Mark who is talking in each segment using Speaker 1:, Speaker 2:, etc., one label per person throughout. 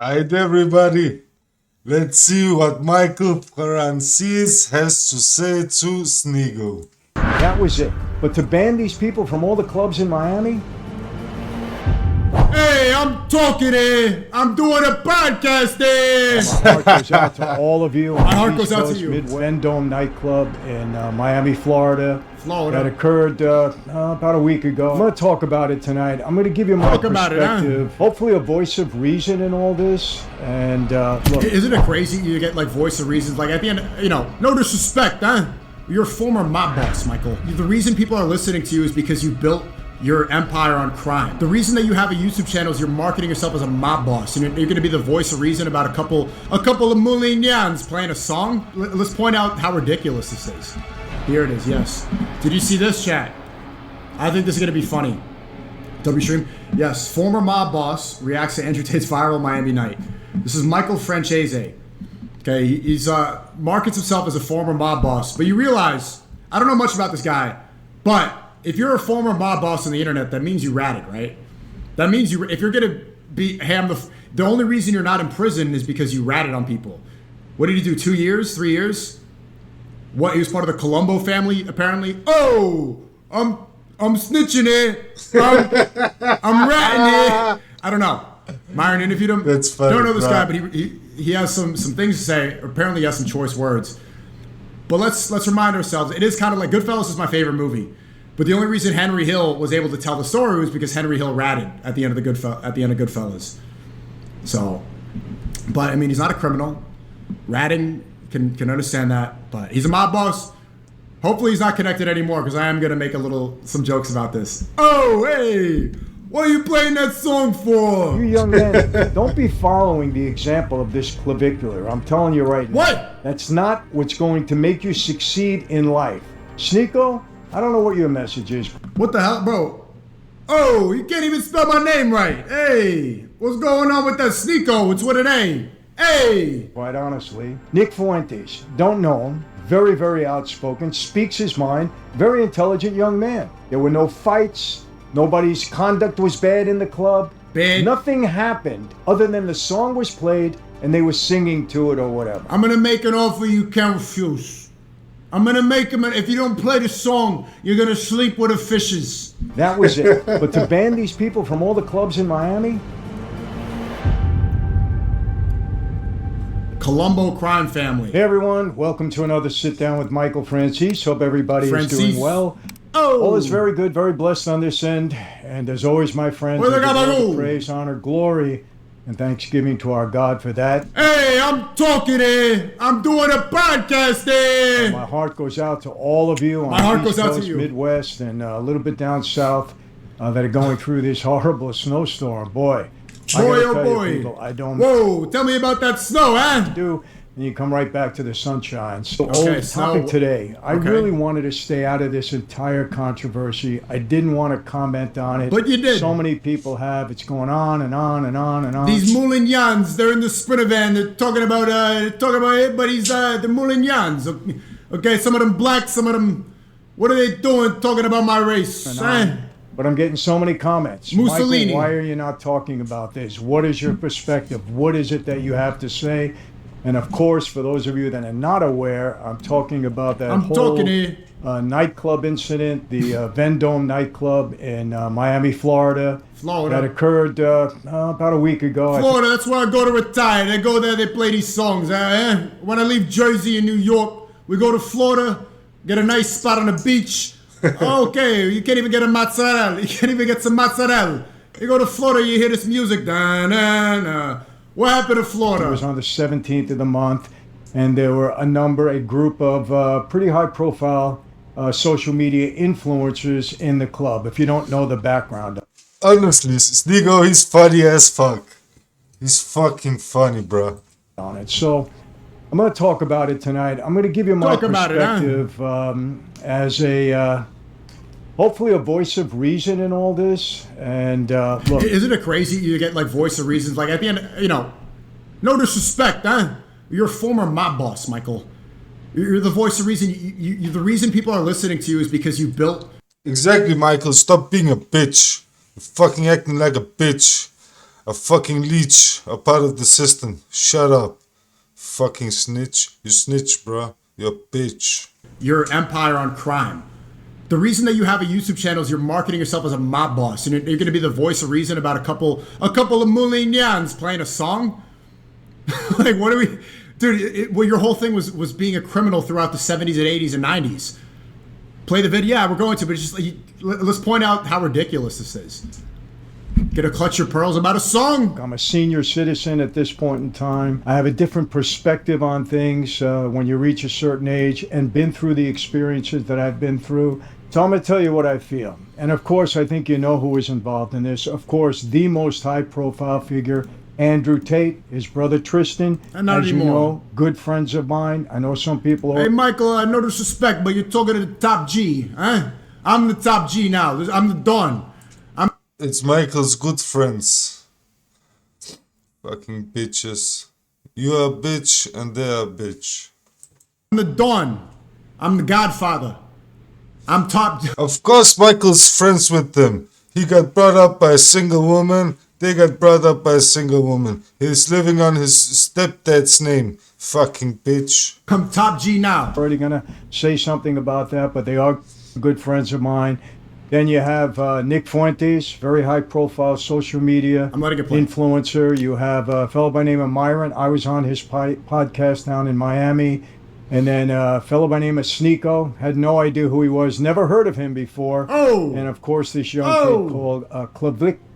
Speaker 1: Alright, everybody, let's see what Michael Franzese has to say to SNEAKO.
Speaker 2: That was it. But to ban these people from all the clubs in Miami?
Speaker 3: Hey, I'm talking here. I'm doing a podcast here.
Speaker 2: My heart goes out to all of you.
Speaker 3: My heart goes out to you.
Speaker 2: Vendome nightclub in Miami, Florida. That occurred about a week ago. I'm going to talk about it tonight. I'm going to give you my perspective. Hopefully a voice of reason in all this. And look.
Speaker 3: Isn't it crazy you get like voice of reasons? Like at the end, no disrespect, huh? You're a former mob boss, Michael. The reason people are listening to you is because you built your empire on crime. The reason that you have a YouTube channel is you're marketing yourself as a mob boss, and you're going to be the voice of reason about a couple of Moulignans playing a song. Let's point out how ridiculous this is. Here it is. Yes. Did you see this, chat? I think this is going to be funny. W stream. Yes. Former mob boss reacts to Andrew Tate's viral Miami night. This is Michael Franzese. Okay, he's markets himself as a former mob boss, but you realize I don't know much about this guy, but if you're a former mob boss on the internet, that means you ratted, right? That means if you're gonna be the only reason you're not in prison is because you ratted on people. What did he do? 2 years? 3 years? What? He was part of the Colombo family, apparently. Oh, I'm snitching it. I'm ratting it. I don't know. Myron interviewed him.
Speaker 1: That's funny.
Speaker 3: Don't know this guy, but he has some things to say. Apparently, he has some choice words. But let's remind ourselves. It is kind of like Goodfellas is my favorite movie. But the only reason Henry Hill was able to tell the story was because Henry Hill ratted at the end of Goodfellas. So, but I mean, he's not a criminal. Ratting can understand that, but he's a mob boss. Hopefully, he's not connected anymore because I am gonna make some jokes about this. Oh, hey, what are you playing that song for?
Speaker 2: You young men, don't be following the example of this clavicular. I'm telling you right now.
Speaker 3: What?
Speaker 2: That's not what's going to make you succeed in life. SNEAKO, I don't know what your message is.
Speaker 3: What the hell, bro? Oh, you can't even spell my name right. Hey, what's going on with that SNEAKO? It's with an A. Hey.
Speaker 2: Quite honestly, Nick Fuentes, don't know him, very, very outspoken, speaks his mind, very intelligent young man. There were no fights. Nobody's conduct was bad in the club.
Speaker 3: Bad.
Speaker 2: Nothing happened other than the song was played and they were singing to it or whatever.
Speaker 3: I'm gonna make an offer you can't refuse. I'm gonna make him. If you don't play the song, you're gonna sleep with the fishes.
Speaker 2: That was it. But to ban these people from all the clubs in Miami?
Speaker 3: Colombo crime family.
Speaker 2: Hey everyone, welcome to another sit down with Michael Franzese. Hope everybody is doing well.
Speaker 3: Oh,
Speaker 2: all is very good, very blessed on this end. And as always, my friends, I give all the praise, honor, glory, and thanksgiving to our God for that.
Speaker 3: Hey, I'm talking here. I'm doing a podcast here.
Speaker 2: My heart goes out to all of you on the East Coast, Midwest, and a little bit down south that are going through this horrible snowstorm. Boy,
Speaker 3: oh boy.
Speaker 2: You, people, I don't.
Speaker 3: Whoa, tell me about that snow, huh?
Speaker 2: And you come right back to the sunshine. So,
Speaker 3: okay,
Speaker 2: topic today. I really wanted to stay out of this entire controversy. I didn't want to comment on it.
Speaker 3: But you did.
Speaker 2: So many people have. It's going on and on and on and on.
Speaker 3: These Moulignans, they're in the Sprinter van. They're talking about it, but he's the Moulignans. Okay, some of them black, some of them. What are they doing? Talking about my race?
Speaker 2: But I'm getting so many comments.
Speaker 3: Mussolini.
Speaker 2: Michael, why are you not talking about this? What is your perspective? What is it that you have to say? And of course, for those of you that are not aware, I'm talking about that whole nightclub incident, the Vendome nightclub in Miami, Florida. That occurred about a week ago.
Speaker 3: Florida, that's where I go to retire. They go there, they play these songs. When I leave Jersey and New York, we go to Florida, get a nice spot on the beach. Okay, you can't even get a mozzarella. You can't even get some mozzarella. You go to Florida, you hear this music. Da-na-na. What happened to Florida?
Speaker 2: It was on the 17th of the month, and there were a group of pretty high-profile social media influencers in the club, if you don't know the background.
Speaker 1: Honestly, SNEAKO, he's funny as fuck. He's fucking funny, bro.
Speaker 2: On it. So, I'm going to talk about it tonight. I'm going to give you my perspective as a... hopefully a voice of reason in all this. And look,
Speaker 3: isn't it crazy you get like voice of reasons? Like at the end, no disrespect, huh? You're a former mob boss, Michael. You're the voice of reason. You the reason people are listening to you is because you built.
Speaker 1: Exactly, Michael. Stop being a bitch. You're fucking acting like a bitch. A fucking leech. A part of the system. Shut up. Fucking snitch. You snitch, bro. You're a bitch.
Speaker 3: Your empire on crime. The reason that you have a YouTube channel is you're marketing yourself as a mob boss, and you're going to be the voice of reason about a couple of Moulignans playing a song. Like, what are we, dude? Well, your whole thing was being a criminal throughout the 70s and 80s and 90s. Play the video, yeah, we're going to, but it's just like, let's point out how ridiculous this is. Gonna clutch your pearls about a song.
Speaker 2: I'm a senior citizen at this point in time. I have a different perspective on things when you reach a certain age and been through the experiences that I've been through. So I'm going to tell you what I feel. And of course, I think you know who was involved in this. Of course, the most high-profile figure, Andrew Tate, his brother Tristan.
Speaker 3: And not
Speaker 2: as
Speaker 3: anymore.
Speaker 2: you know, good friends of mine. I know some people are...
Speaker 3: Hey, Michael, no disrespect, but you're talking to the top G, huh? I'm the top G now. I'm the Don.
Speaker 1: It's Michael's good friends. Fucking bitches. You're a bitch and they're a bitch.
Speaker 3: I'm the Don. I'm the Godfather. I'm top...
Speaker 1: Of course Michael's friends with them. He got brought up by a single woman. They got brought up by a single woman. He's living on his stepdad's name. Fucking bitch.
Speaker 3: I'm top G now.
Speaker 2: Already going to say something about that, but they are good friends of mine. Then you have Nick Fuentes, very high-profile social media
Speaker 3: I'm letting it play.
Speaker 2: influencer. You have a fellow by the name of Myron. I was on his podcast down in Miami. And then a fellow by the name of SNEAKO. Had no idea who he was. Never heard of him before.
Speaker 3: Oh!
Speaker 2: And, of course, this young kid called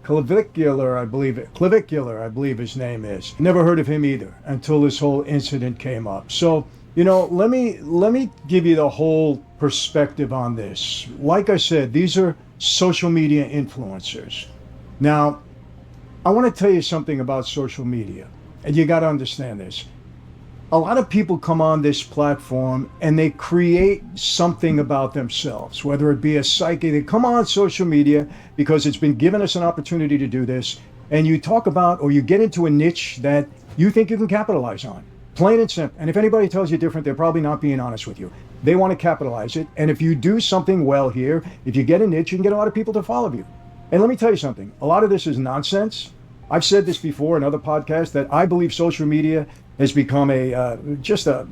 Speaker 2: Clavicular, I believe his name is. Never heard of him either until this whole incident came up. So, you know, let me give you the whole perspective on this. Like I said, these are social media influencers. Now, I want to tell you something about social media, and you got to understand this. A lot of people come on this platform and they create something about themselves, whether it be a psyche. They come on social media because it's been given us an opportunity to do this, and you talk about or you get into a niche that you think you can capitalize on. Plain and simple. And if anybody tells you different, they're probably not being honest with you. They want to capitalize it. And if you do something well here, if you get a niche, you can get a lot of people to follow you. And let me tell you something. A lot of this is nonsense. I've said this before in other podcasts that I believe social media has become just a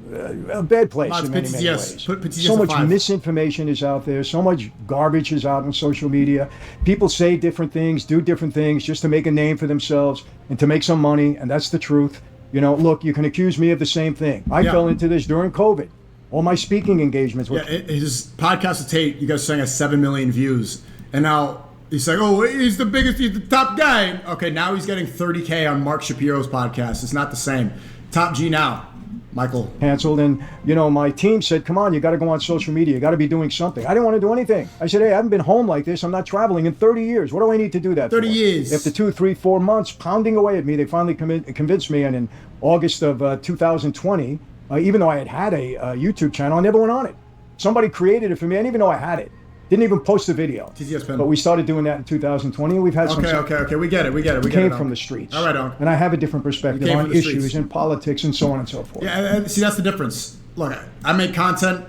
Speaker 2: bad place in many ways. So much misinformation is out there. So much garbage is out on social media. People say different things, do different things just to make a name for themselves and to make some money. And that's the truth. You know, look, you can accuse me of the same thing. I fell into this during COVID. All my speaking engagements were...
Speaker 3: Yeah, his podcast with Tate, you guys saying, has 7 million views. And now he's like, oh, he's the biggest, he's the top guy. Okay, now he's getting 30K on Mark Shapiro's podcast. It's not the same. Top G now, Michael.
Speaker 2: Canceled. And, you know, my team said, come on, you got to go on social media. You got to be doing something. I didn't want to do anything. I said, hey, I haven't been home like this. I'm not traveling in 30 years. What do I need to do that
Speaker 3: 30
Speaker 2: for?
Speaker 3: years.
Speaker 2: After 2, 3, 4 months pounding away at me, they finally convinced me. And in August of 2020, even though I had a YouTube channel, I never went on it. Somebody created it for me. I didn't even know I had it. Didn't even post a video. But we started doing that in 2020, and we've had some...
Speaker 3: Okay. We get it. We
Speaker 2: came from the streets.
Speaker 3: All right, on.
Speaker 2: And I have a different perspective on issues and politics and so on and so forth.
Speaker 3: Yeah, see, that's the difference. Look, I make content.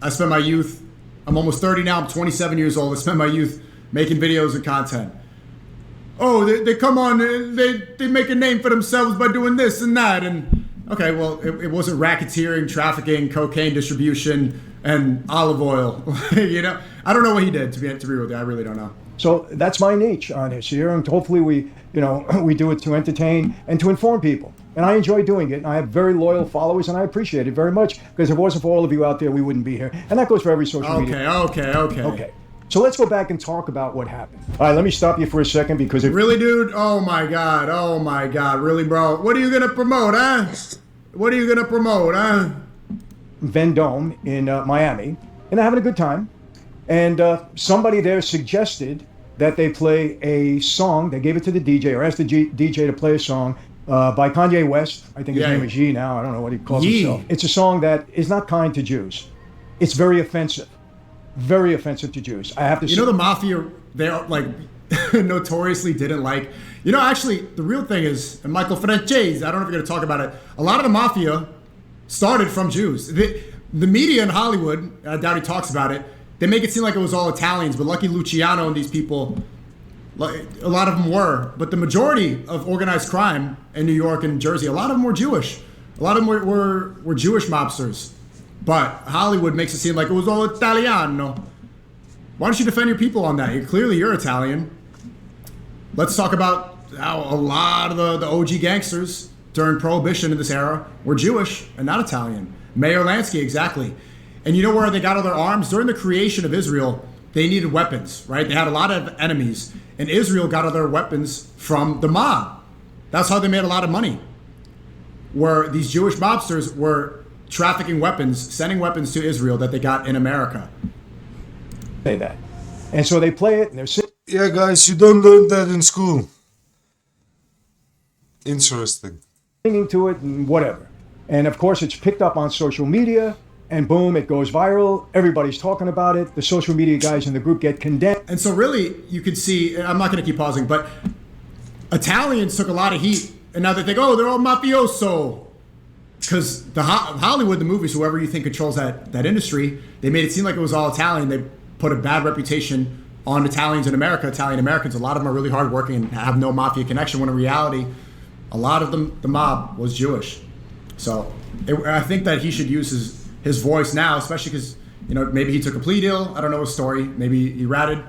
Speaker 3: I spend my youth... I'm almost 30 now. I'm 27 years old. I spend my youth making videos and content. Oh, they come on. They make a name for themselves by doing this and that. And, okay, well, it wasn't racketeering, trafficking, cocaine distribution, and olive oil. You know? I don't know what he did, to be with you. I really don't know.
Speaker 2: So that's my niche on this here, and hopefully we do it to entertain and to inform people. And I enjoy doing it, and I have very loyal followers, and I appreciate it very much, because if it wasn't for all of you out there, we wouldn't be here. And that goes for every social media.
Speaker 3: Okay.
Speaker 2: So let's go back and talk about what happened. All right, let me stop you for a second, because...
Speaker 3: Really, dude? Oh, my God. Really, bro? What are you going to promote, huh?
Speaker 2: Vendome in Miami, and they're having a good time. And somebody there suggested that they play a song. They gave it to the DJ, or asked the DJ to play a song by Kanye West. I think his name is Ye now. I don't know what he calls himself. It's a song that is not kind to Jews. It's very offensive. Very offensive to Jews. I have to say.
Speaker 3: You know, the mafia, they're like notoriously didn't like. You know, actually, the real thing is, and Michael Franzese, I don't know if you're going to talk about it, a lot of the mafia started from Jews. The media in Hollywood, I doubt he talks about it, they make it seem like it was all Italians, but Lucky Luciano and these people, Like, a lot of them were, but the majority of organized crime in New York and Jersey, a lot of them were Jewish. A lot of them were Jewish mobsters. But Hollywood makes it seem like it was all Italiano. Why don't you defend your people on that? Clearly you're Italian. Let's talk about how a lot of the OG gangsters during Prohibition in this era were Jewish and not Italian. Meyer Lansky, exactly. And you know where they got all their arms? During the creation of Israel, they needed weapons, right? They had a lot of enemies. And Israel got all their weapons from the mob. That's how they made a lot of money. Where these Jewish mobsters were trafficking weapons, sending weapons to Israel that they got in America.
Speaker 2: Say that. And so they play it, and they're sitting.
Speaker 1: Yeah, guys, you don't learn that in school. Interesting.
Speaker 2: Singing to it and whatever. And of course, it's picked up on social media, and boom, it goes viral. Everybody's talking about it. The social media guys in the group get condemned.
Speaker 3: And so really, you could see, I'm not going to keep pausing, but Italians took a lot of heat. And now they think, oh, they're all mafioso. Because Hollywood, the movies, whoever you think controls that industry, they made it seem like it was all Italian. They put a bad reputation on Italians in America, Italian Americans. A lot of them are really hardworking and have no mafia connection, when in reality, a lot of them, the mob was Jewish. So I think that he should use his voice now, especially because, maybe he took a plea deal. I don't know his story. Maybe he ratted.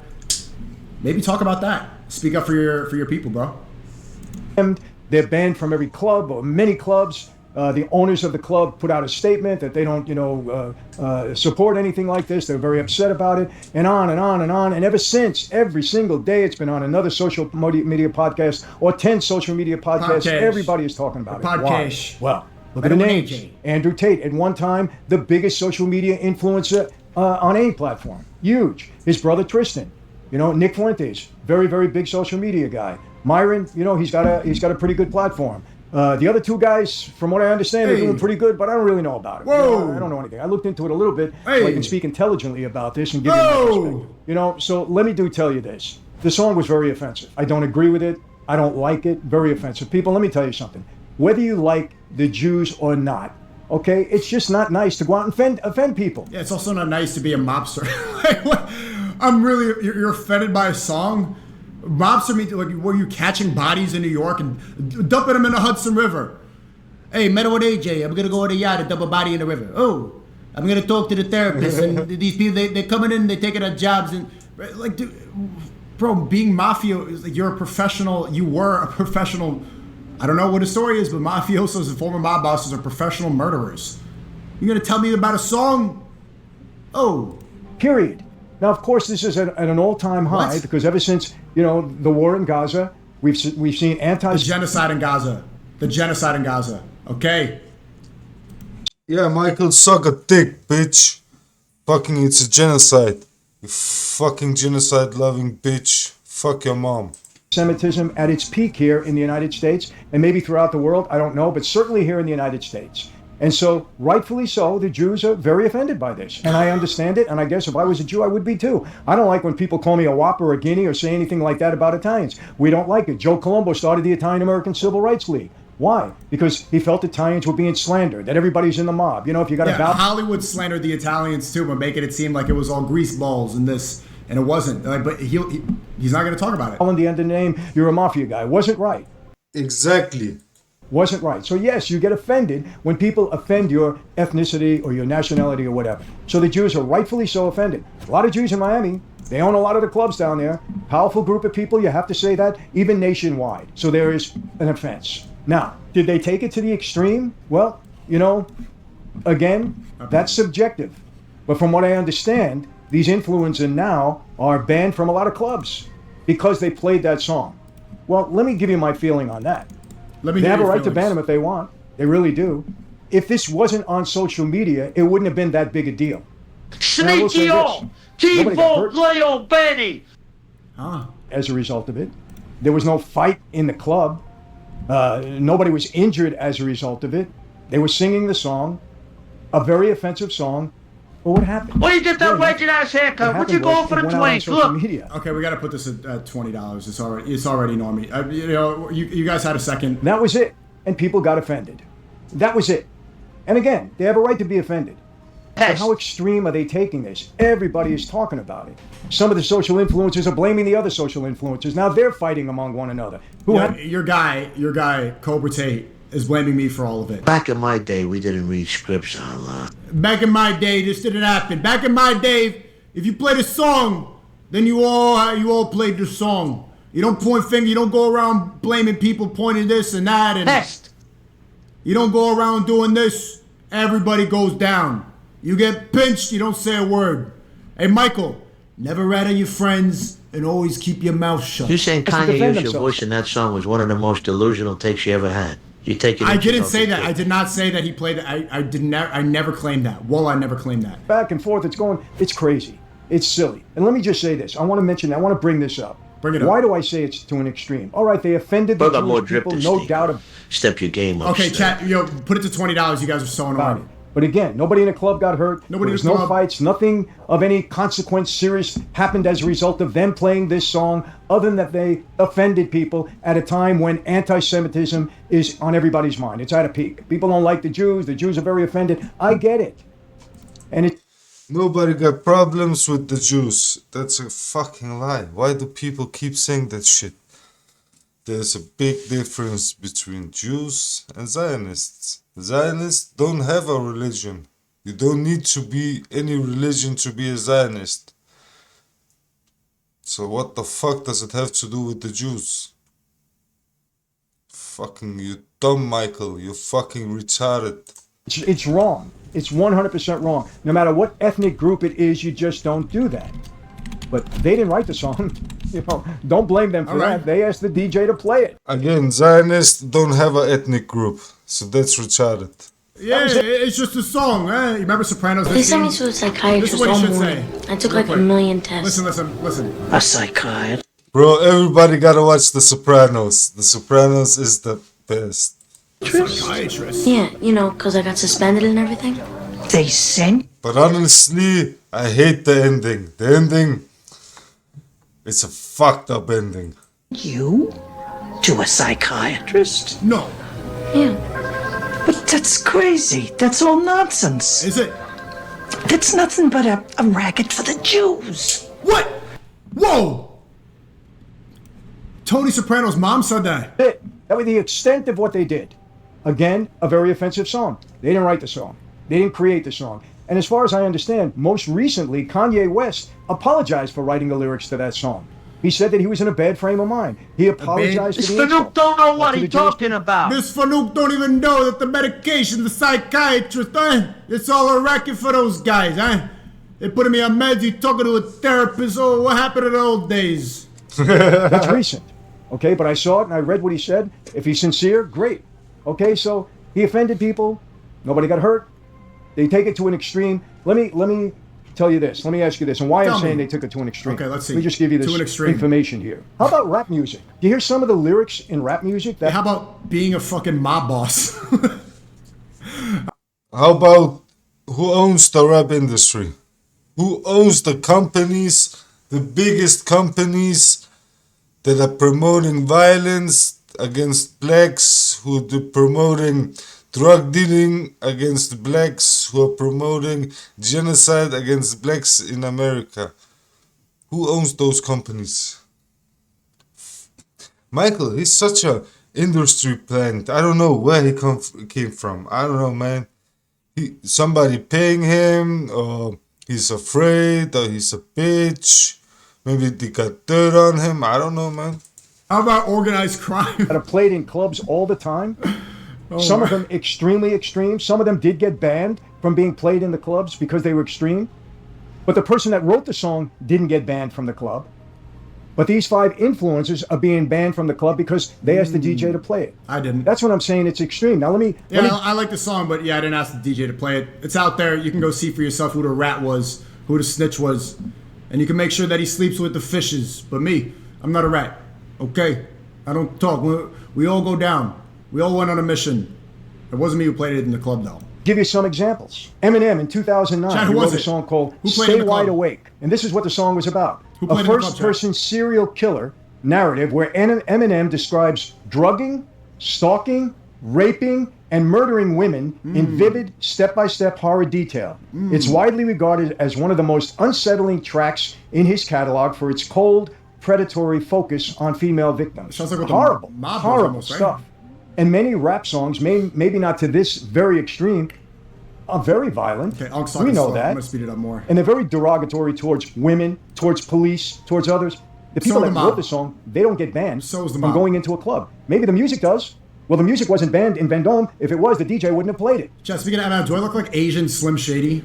Speaker 3: Maybe talk about that. Speak up for your people, bro.
Speaker 2: They're banned from every club or many clubs. The owners of the club put out a statement that they don't, support anything like this. They're very upset about it, and on and on and on. And ever since, every single day, it's been on another social media podcast or 10 social media podcasts. Everybody is talking about it.
Speaker 3: Podcast.
Speaker 2: Why? Well, look at the names. Andrew Tate, at one time, the biggest social media influencer on any platform. Huge. His brother Tristan. Nick Fuentes, very, very big social media guy. Myron, he's got a pretty good platform. The other two guys, from what I understand, they're doing pretty good, but I don't really know about it.
Speaker 3: Whoa.
Speaker 2: I don't know anything. I looked into it a little bit, so I can speak intelligently about this and give you my perspective. So let me tell you this. The song was very offensive. I don't agree with it. I don't like it. Very offensive. People, let me tell you something. Whether you like the Jews or not, okay, it's just not nice to go out and offend people.
Speaker 3: Yeah, it's also not nice to be a mobster. You're offended by a song? Mobster means, were you catching bodies in New York and dumping them in the Hudson River? Hey, met with AJ. I'm going to go on the yacht and dump a body in the river. Oh, I'm going to talk to the therapist. And these people, they're coming in, they're taking out jobs. And, dude, bro, being mafia, you're a professional. You were a professional. I don't know what the story is, but mafiosos and former mob bosses are professional murderers. You're going to tell me about a song? Oh.
Speaker 2: Period. Now, of course, this is at an all-time high because ever since, the war in Gaza, we've seen
Speaker 3: The genocide in Gaza. Okay.
Speaker 1: Yeah, Michael, suck a dick, bitch. Fucking, it's a genocide. You fucking genocide-loving bitch. Fuck your mom.
Speaker 2: Semitism at its peak here in the United States, and maybe throughout the world, I don't know, but certainly here in the United States. And so, rightfully so, the Jews are very offended by this. And I understand it, and I guess if I was a Jew, I would be too. I don't like when people call me a wop or a guinea or say anything like that about Italians. We don't like it. Joe Colombo started the Italian-American Civil Rights League. Why? Because he felt Italians were being slandered, that everybody's in the mob. If you got a
Speaker 3: Hollywood slandered the Italians too, but making it seem like it was all grease balls and this, and it wasn't. But he's not going to talk about it.
Speaker 2: On the end of the name, you're a mafia guy. Wasn't right.
Speaker 1: Exactly.
Speaker 2: Wasn't right. So yes, you get offended when people offend your ethnicity or your nationality or whatever. So the Jews are rightfully so offended. A lot of Jews in Miami, they own a lot of the clubs down there. Powerful group of people, you have to say that, even nationwide. So there is an offense. Now, did they take it to the extreme? Well, again, that's subjective. But from what I understand, these influencers now are banned from a lot of clubs because they played that song. Well, let me give you my feeling on that. They have a right to ban them if they want. They really do. If this wasn't on social media, it wouldn't have been that big a deal.
Speaker 4: SNEAKO! Tipo Leo Benny!
Speaker 2: As a result of it. There was no fight in the club. Nobody was injured as a result of it. They were singing the song, a very offensive song. Well, what happened?
Speaker 4: Well, you get that wedged ass haircut. What you going for the twink? Look.
Speaker 3: Okay, we got to put this at $20. It's already normie. You guys had a second.
Speaker 2: That was it, and people got offended. That was it. And again, they have a right to be offended. But how extreme are they taking this? Everybody is talking about it. Some of the social influencers are blaming the other social influencers. Now they're fighting among one another.
Speaker 3: Your guy, Cobra Tate, is blaming me for all of it.
Speaker 5: Back in my day, we didn't read scripts online.
Speaker 3: Back in my day, this didn't happen. Back in my day, if you played a song, then you all played the song. You don't point fingers. You don't go around blaming people, pointing this and that, and you don't go around doing this. Everybody goes down. You get pinched, you don't say a word. Hey, Michael, never rat on your friends and always keep your mouth shut.
Speaker 5: You saying Kanye used your voice in that song was one of the most delusional takes you ever had? You take it.
Speaker 3: I didn't say that. I did not say that he played that. I never claimed that. Well, I never claimed that.
Speaker 2: Back and forth, it's crazy. It's silly. And let me just say this. I want to bring this up.
Speaker 3: Bring it up.
Speaker 2: Why do I say it's to an extreme? All right, they offended the Jewish people, no doubt.
Speaker 5: Step your game up.
Speaker 3: Okay, chat, put it to $20. You guys are sewing
Speaker 2: about it. But again, nobody in the club got hurt. There was no fights. Nothing of any consequence, serious, happened as a result of them playing this song, other than that they offended people at a time when anti-Semitism is on everybody's mind. It's at a peak. People don't like the Jews. The Jews are very offended. I get it. And
Speaker 1: nobody got problems with the Jews. That's a fucking lie. Why do people keep saying that shit? There's a big difference between Jews and Zionists. Zionists don't have a religion. You don't need to be any religion to be a Zionist. So what the fuck does it have to do with the Jews? Fucking you dumb Michael. You're fucking retarded.
Speaker 2: It's wrong. It's 100% wrong. No matter what ethnic group it is, you just don't do that. But they didn't write the song. Don't blame them for that. They asked the DJ to play it.
Speaker 1: Again, Zionists don't have an ethnic group, so that's retarded.
Speaker 3: Yeah, it's just a song. You remember Sopranos?
Speaker 6: They sent me to a psychiatrist all morning. I took like a million tests.
Speaker 3: Listen.
Speaker 5: A psychiatrist?
Speaker 1: Bro, everybody gotta watch The Sopranos. The Sopranos is the best.
Speaker 3: Psychiatrist?
Speaker 6: Yeah, because I got suspended and everything.
Speaker 5: They sent?
Speaker 1: But honestly, I hate the ending. The ending, it's a fucked up ending.
Speaker 5: You? To a psychiatrist?
Speaker 3: No.
Speaker 6: Yeah.
Speaker 5: But that's crazy. That's all nonsense.
Speaker 3: Is it?
Speaker 5: That's nothing but a racket for the Jews.
Speaker 3: What? Whoa! Tony Soprano's mom said that.
Speaker 2: That was the extent of what they did. Again, a very offensive song. They didn't write the song. They didn't create the song. And as far as I understand, most recently, Kanye West apologized for writing the lyrics to that song. He said that he was in a bad frame of mind. He apologized to the
Speaker 4: Mr. Nuke don't know what he's talking about.
Speaker 3: Miss Fanuc don't even know that the medication, the psychiatrist, it's all a racket for those guys, They put me on meds, he talking to a therapist. Oh, what happened to the old days?
Speaker 2: That's recent. Okay, but I saw it and I read what he said. If he's sincere, great. Okay, so he offended people. Nobody got hurt. They take it to an extreme. Let me tell you this. Let me ask you this, and why I'm saying they took it to an extreme.
Speaker 3: Okay, let's see.
Speaker 2: Let me just give you this information here. How about rap music? Do you hear some of the lyrics in rap music?
Speaker 3: How about being a fucking mob boss?
Speaker 1: How about who owns the rap industry? Who owns the companies, the biggest companies that are promoting violence against blacks, who are promoting drug dealing against blacks, who are promoting genocide against blacks in America? Who owns those companies? Michael, he's such a industry plant. I don't know where he came from. I don't know, man. Somebody paying him, or he's afraid, or he's a bitch. Maybe they got dirt on him. I don't know, man.
Speaker 3: How about organized crime?
Speaker 2: That are played in clubs all the time. Some of them extremely extreme. Some of them did get banned from being played in the clubs because they were extreme. But the person that wrote the song didn't get banned from the club. But these 5 influencers are being banned from the club because they asked the DJ to play it.
Speaker 3: I didn't.
Speaker 2: That's what I'm saying. It's extreme. Now let me.
Speaker 3: I like the song, but I didn't ask the DJ to play it. It's out there. You can go see for yourself who the rat was, who the snitch was, and you can make sure that he sleeps with the fishes. But me, I'm not a rat. Okay, I don't talk. We all go down. We all went on a mission. It wasn't me who played it in the club, though.
Speaker 2: Give you some examples. Eminem in 2009
Speaker 3: Chad,
Speaker 2: he wrote a song called Stay Wide Awake. And this is what the song was about. A first-person serial killer narrative where Eminem describes drugging, stalking, raping, and murdering women in vivid, step-by-step horror detail. It's widely regarded as one of the most unsettling tracks in his catalog for its cold, predatory focus on female victims.
Speaker 3: Sounds like
Speaker 2: horrible
Speaker 3: almost, right?
Speaker 2: stuff. And many rap songs, maybe not to this very extreme, are very violent.
Speaker 3: Okay,
Speaker 2: we know that.
Speaker 3: I'm gonna speed it up more.
Speaker 2: And they're very derogatory towards women, towards police, towards others. The people that wrote the song, they don't get banned from going into a club. Maybe the music does. Well, the music wasn't banned in Vendôme. If it was, the DJ wouldn't have played it.
Speaker 3: Just speaking of Eminem, do I look like Asian Slim Shady?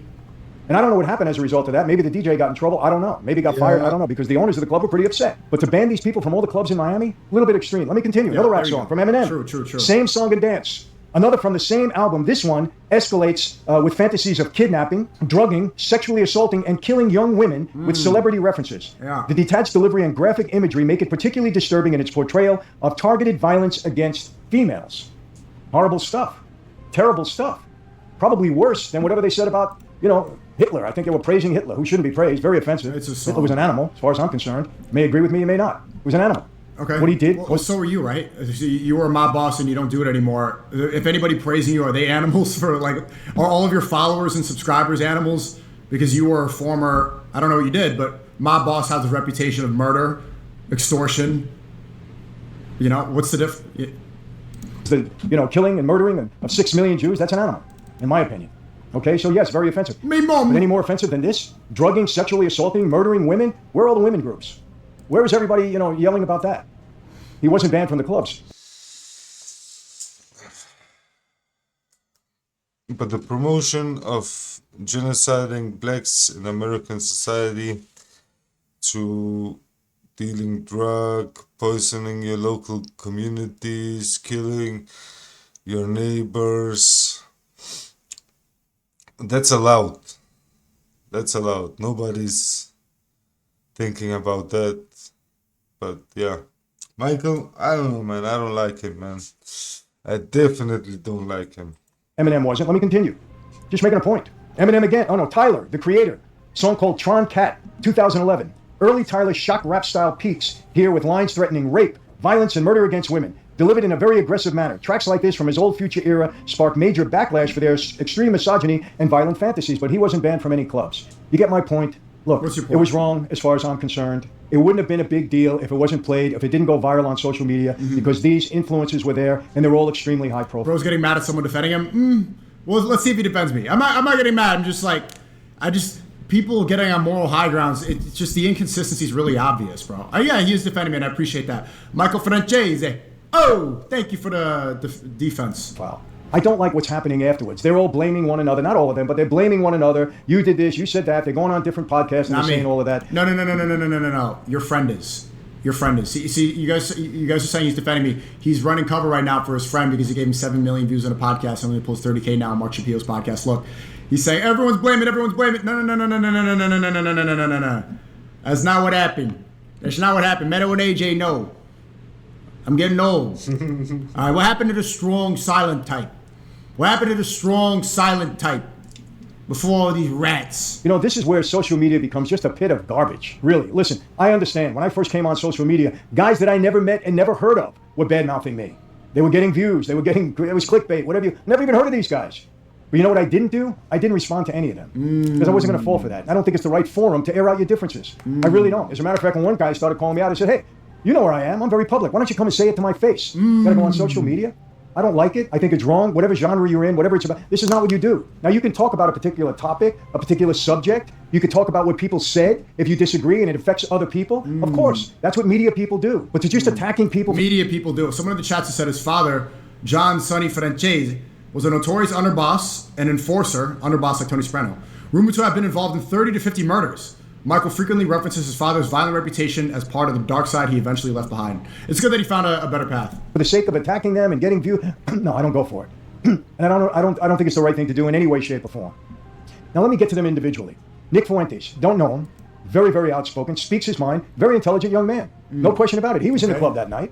Speaker 2: And I don't know what happened as a result of that. Maybe the DJ got in trouble. I don't know. Maybe got fired. I don't know, because the owners of the club were pretty upset. But to ban these people from all the clubs in Miami, a little bit extreme. Let me continue. Another rap song from Eminem.
Speaker 3: True.
Speaker 2: Same song and dance. Another from the same album. This one escalates with fantasies of kidnapping, drugging, sexually assaulting, and killing young women with celebrity references.
Speaker 3: Yeah.
Speaker 2: The detached delivery and graphic imagery make it particularly disturbing in its portrayal of targeted violence against females. Horrible stuff. Terrible stuff. Probably worse than whatever they said about, Hitler. I think they were praising Hitler, who shouldn't be praised. Very offensive. Hitler was an animal, as far as I'm concerned. You may agree with me, you may not. He was an animal.
Speaker 3: Okay.
Speaker 2: What he did.
Speaker 3: Well, so were you, right? You were my boss and you don't do it anymore. If anybody praising you, are they animals are all of your followers and subscribers animals? Because you were a former, I don't know what you did, but my boss has a reputation of murder, extortion. What's the difference?
Speaker 2: Killing and murdering of 6 million Jews, that's an animal, in my opinion. Okay, so yes, very offensive. But any more offensive than this? Drugging, sexually assaulting, murdering women? Where are all the women groups? Where is everybody, yelling about that? He wasn't banned from the clubs.
Speaker 1: But the promotion of genociding blacks in American society, to dealing drug, poisoning your local communities, killing your neighbors, that's allowed. That's allowed. Nobody's thinking about that. But yeah. Michael, I don't know, man. I don't like him, man. I definitely don't like him.
Speaker 2: Eminem wasn't. Let me continue. Just making a point. Eminem again. Oh no, Tyler, the creator. Song called Tron Cat, 2011. Early Tyler shock rap style peaks here with lines threatening rape, violence, and murder against women, delivered in a very aggressive manner. Tracks like this from his old Future era sparked major backlash for their extreme misogyny and violent fantasies, but he wasn't banned from any clubs. You get my point? Look, it was wrong as far as I'm concerned. It wouldn't have been a big deal if it wasn't played, if it didn't go viral on social media, because these influencers were there, and they're all extremely high profile.
Speaker 3: Bro's getting mad at someone defending him? Well, let's see if he defends me. I'm not getting mad. I'm just people getting on moral high grounds, it's just the inconsistency is really obvious, bro. Yeah, he is defending me, and I appreciate that. Michael Franzese. Oh, thank you for the defense.
Speaker 2: Wow. I don't like what's happening afterwards. They're all blaming one another. Not all of them, but they're blaming one another. You did this, you said that. They're going on different podcasts and they're saying all of that.
Speaker 3: No. Your friend is. See, you guys are saying he's defending me. He's running cover right now for his friend because he gave him 7 million views on a podcast and only pulls 30K now on Mark Shapiro's podcast. Look, he's saying everyone's blaming. No. That's not what happened. That's not what happened. Meadow and AJ, no. I'm getting old. All right, what happened to the strong, silent type? What happened to the strong, silent type before all these rats?
Speaker 2: This is where social media becomes just a pit of garbage. Really. Listen, I understand. When I first came on social media, guys that I never met and never heard of were bad-mouthing me. They were getting views. It was clickbait, whatever. Never even heard of these guys. But you know what I didn't do? I didn't respond to any of them. Because I wasn't going to fall for that. I don't think it's the right forum to air out your differences. I really don't. As a matter of fact, when one guy started calling me out, I said, hey, you know where I am. I'm very public. Why don't you come and say it to my face? Gotta go on social media? I don't like it. I think it's wrong. Whatever genre you're in, whatever it's about, this is not what you do. Now, you can talk about a particular topic, a particular subject. You can talk about what people said if you disagree and it affects other people. Of course, that's what media people do. But to just attacking people...
Speaker 3: Media people do. Someone in the chat said his father, John Sonny Franzese, was a notorious underboss and enforcer, underboss like Tony Soprano, rumored to have been involved in 30 to 50 murders. Michael frequently references his father's violent reputation as part of the dark side he eventually left behind. It's good that he found a better path.
Speaker 2: For the sake of attacking them and getting views, no, I don't go for it. And I don't think it's the right thing to do in any way, shape, or form. Now let me get to them individually. Nick Fuentes, don't know him, very, very outspoken, speaks his mind, very intelligent young man. No question about it. He was in the club that night.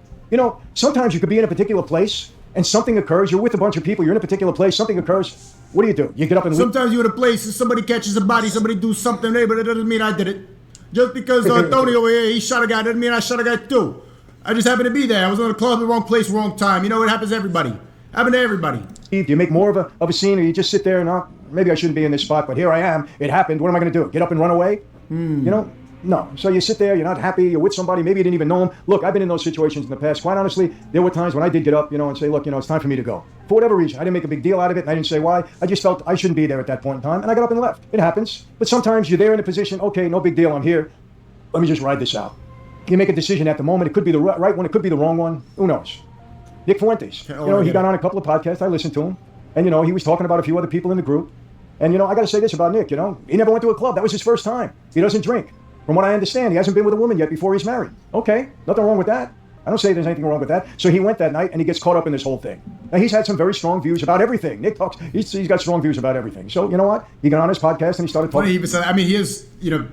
Speaker 2: Sometimes you could be in a particular place and something occurs. You're with a bunch of people. You're in a particular place. Something occurs. What do? You get up and leave?
Speaker 3: Sometimes you're in a place and somebody catches a body, somebody do something, but it doesn't mean I did it. Just because Tony over here, he shot a guy, doesn't mean I shot a guy too. I just happened to be there. I was in a club, the wrong place, wrong time. It happens to everybody. Happened to everybody.
Speaker 2: Do you make more of a scene, or you just sit there and, maybe I shouldn't be in this spot, but here I am. It happened. What am I going to do? Get up and run away? You know? No. So you sit there, you're not happy, you're with somebody, maybe you didn't even know them. Look, I've been in those situations in the past. Quite honestly, there were times when I did get up, and say, look, it's time for me to go. For whatever reason, I didn't make a big deal out of it, and I didn't say why. I just felt I shouldn't be there at that point in time, and I got up and left. It happens. But sometimes you're there in a position, okay, no big deal, I'm here. Let me just ride this out. You make a decision at the moment. It could be the right one, it could be the wrong one. Who knows? Nick Fuentes, he got on a couple of podcasts. I listened to him, and he was talking about a few other people in the group. And I got to say this about Nick. He never went to a club. That was his first time. He doesn't drink. From what I understand, he hasn't been with a woman yet before he's married. Okay, nothing wrong with that. I don't say there's anything wrong with that. So he went that night, and he gets caught up in this whole thing. Now, he's had some very strong views about everything. Nick talks. He's got strong views about everything. So you know what? He got on his podcast and he started talking.
Speaker 3: Funny, he even said, he is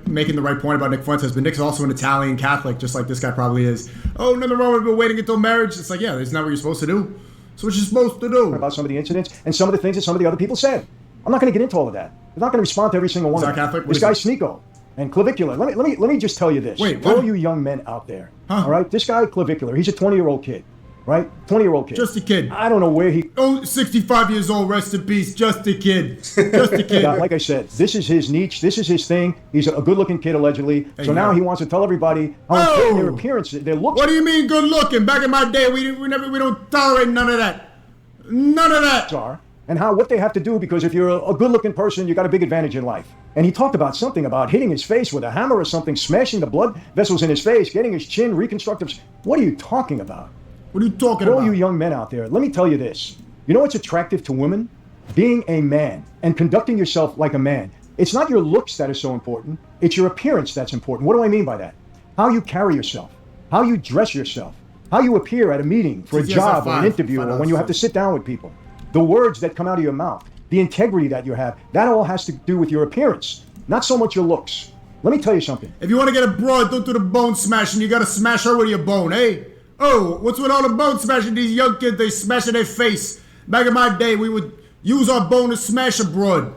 Speaker 3: making the right point about Nick Fuentes, but Nick's also an Italian Catholic, just like this guy probably is. Oh, nothing wrong with waiting until marriage. It's like, yeah, isn't that what you're supposed to do? So what you're supposed to do.
Speaker 2: About some of the incidents and some of the things that some of the other people said. I'm not going to get into all of that. I'm not going to respond to every single one of them.
Speaker 3: Catholic?
Speaker 2: This guy's SNEAKO and clavicular. Let me just tell you this.
Speaker 3: Wait,
Speaker 2: for all you young men out there, all right? This guy, clavicular, he's a 20-year-old kid, right? 20-year-old kid.
Speaker 3: Just a kid.
Speaker 2: I don't know where he...
Speaker 3: Oh, 65 years old, rest in peace. Just a kid. Just a kid.
Speaker 2: Yeah, like I said, this is his niche. This is his thing. He's a good-looking kid, allegedly. So now he wants to tell everybody how important their appearance, their looks...
Speaker 3: What do you mean good-looking? Back in my day, we don't tolerate none of that. None of that.
Speaker 2: Are, and what they have to do, because if you're a good-looking person, you got a big advantage in life. And he talked about something about hitting his face with a hammer or something, smashing the blood vessels in his face, getting his chin reconstructive. What are you talking about?
Speaker 3: What are you talking
Speaker 2: For
Speaker 3: about?
Speaker 2: all you young men out there, let me tell you this. You know what's attractive to women? Being a man and conducting yourself like a man. It's not your looks that is so important. It's your appearance that's important. What do I mean by that? How you carry yourself, how you dress yourself, how you appear at a meeting, for a job, or an interview, or when you have to sit down with people. The words that come out of your mouth, the integrity that you have, that all has to do with your appearance, not so much your looks. Let me tell you something.
Speaker 3: If you want to get a broad, don't do the bone smashing. You got to smash her with your bone, eh? Oh, what's with all the bone smashing? These young kids, they smash in their face. Back in my day, we would use our bone to smash a broad.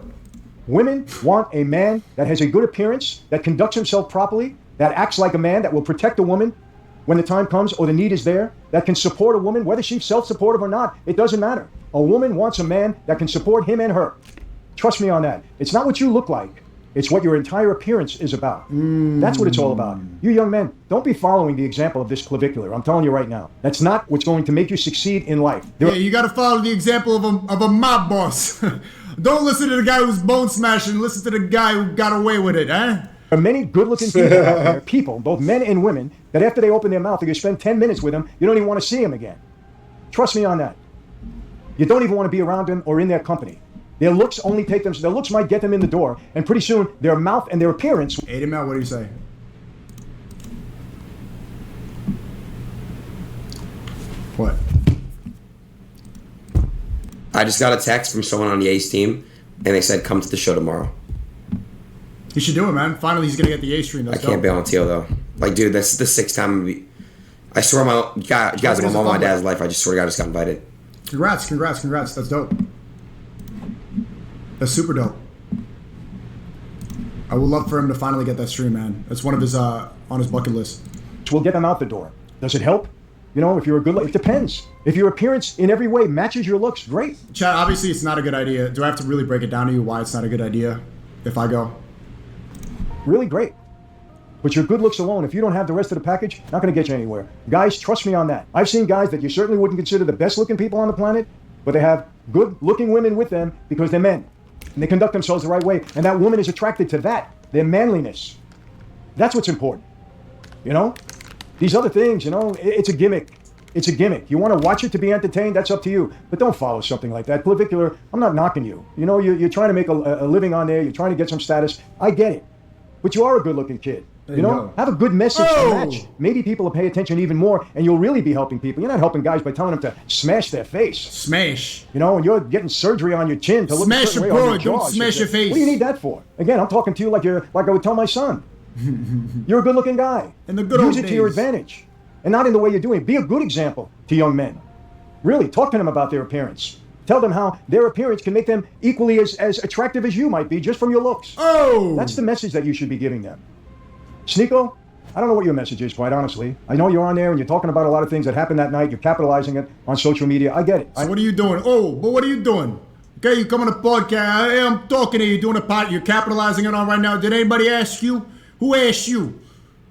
Speaker 2: Women want a man that has a good appearance, that conducts himself properly, that acts like a man, that will protect a woman when the time comes or the need is there, that can support a woman, whether she's self-supportive or not. It doesn't matter. A woman wants a man that can support him and her. Trust me on that. It's not what you look like. It's what your entire appearance is about. That's what it's all about. You young men, don't be following the example of this clavicular. I'm telling you right now. That's not what's going to make you succeed in life.
Speaker 3: You got to follow the example of a mob boss. Don't listen to the guy who's bone smashing. Listen to the guy who got away with it, eh?
Speaker 2: There are many good-looking people out there, people, both men and women, that after they open their mouth, if you spend 10 minutes with them, you don't even want to see them again. Trust me on that. You don't even want to be around them or in their company. Their looks only take them, their looks might get them in the door, and pretty soon their mouth and their appearance.
Speaker 3: Aiden Mel, what do you say? What?
Speaker 7: I just got a text from someone on the Ace team, and they said, come to the show tomorrow.
Speaker 3: He should do it, man. Finally, he's going to get the A stream.
Speaker 7: I can't bail on Teal, though. Like, dude, that's the 6th time. I swear, you guys, I'm on my dad's life. I just swear to God, I just got invited.
Speaker 3: Congrats. That's dope. That's super dope. I would love for him to finally get that stream, man. That's one of his, on his bucket list.
Speaker 2: We'll get them out the door. Does it help? If you're a good look, it depends. If your appearance in every way matches your looks, great.
Speaker 3: Chad, obviously it's not a good idea. Do I have to really break it down to you why it's not a good idea if I go?
Speaker 2: Really great. But your good looks alone, if you don't have the rest of the package, not going to get you anywhere. Guys, trust me on that. I've seen guys that you certainly wouldn't consider the best looking people on the planet, but they have good looking women with them because they're men. And they conduct themselves the right way. And that woman is attracted to that, their manliness. That's what's important. These other things, it's a gimmick. It's a gimmick. You want to watch it to be entertained, that's up to you. But don't follow something like that. Clavicular, I'm not knocking you. You're trying to make a living on there. You're trying to get some status. I get it. But you are a good-looking kid. Have a good message to match. Maybe people will pay attention even more, and you'll really be helping people. You're not helping guys by telling them to smash their face.
Speaker 3: Smash.
Speaker 2: And you're getting surgery on your chin to look a certain way on your jaw.
Speaker 3: Don't smash your face.
Speaker 2: What do you need that for? Again, I'm talking to you like I would tell my son. You're a good-looking guy.
Speaker 3: In the good
Speaker 2: Use
Speaker 3: old
Speaker 2: it to your
Speaker 3: days.
Speaker 2: advantage, and not in the way you're doing it. Be a good example to young men. Really, talk to them about their appearance. Tell them how their appearance can make them equally as attractive as you might be just from your looks.
Speaker 3: Oh!
Speaker 2: That's the message that you should be giving them. SNEAKO, I don't know what your message is, quite honestly. I know you're on there and you're talking about a lot of things that happened that night. You're capitalizing it on social media. I get it.
Speaker 3: So what are you doing? Oh, but what are you doing? Okay, you come on a podcast. Hey, I'm talking to you, doing a pod. You're capitalizing it on right now. Did anybody ask you? Who asked you?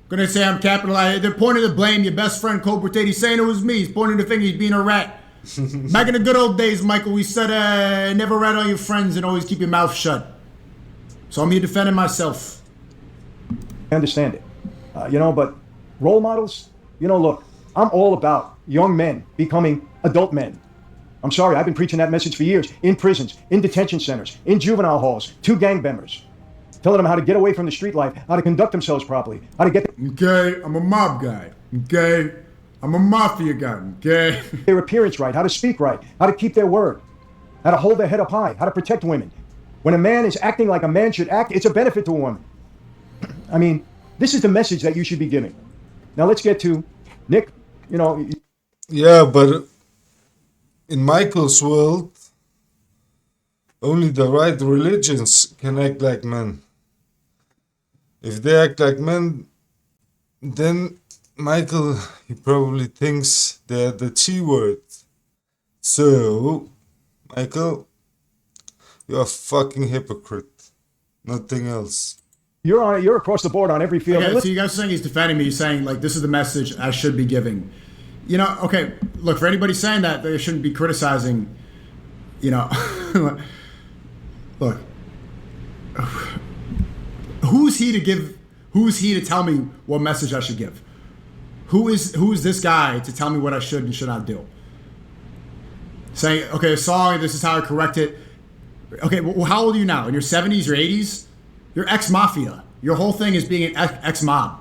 Speaker 3: Gonna say I'm capitalizing. They're pointing the blame. Your best friend, Cobra Tate, he's saying it was me. He's pointing the finger. He's being a rat. Back in the good old days, Michael, we said never rat on your friends and always keep your mouth shut. So I'm here defending myself.
Speaker 2: I understand it. But role models, look, I'm all about young men becoming adult men. I'm sorry, I've been preaching that message for years. In prisons, in detention centers, in juvenile halls, to gang members. Telling them how to get away from the street life, how to conduct themselves properly, how to get...
Speaker 3: Okay, I'm a mob guy. Okay, I'm a mafia guy. Okay.
Speaker 2: Their appearance right, how to speak right, how to keep their word, how to hold their head up high, how to protect women. When a man is acting like a man should act, it's a benefit to a woman. I mean, this is the message that you should be giving. Now let's get to Nick,
Speaker 1: Yeah, but in Michael's world, only the right religions can act like men. If they act like men, then Michael, he probably thinks they're the T word. So, Michael, you're a fucking hypocrite. Nothing else.
Speaker 2: You're across the board on every field.
Speaker 3: Okay, so you guys are saying he's defending me. He's saying, like, this is the message I should be giving. Okay, look, for anybody saying that, they shouldn't be criticizing, look, who's he to tell me what message I should give? Who is this guy to tell me what I should and should not do? Saying, okay, sorry, this is how I correct it. Okay, well, how old are you now? In your 70s or 80s? You're ex-mafia. Your whole thing is being an ex-mob.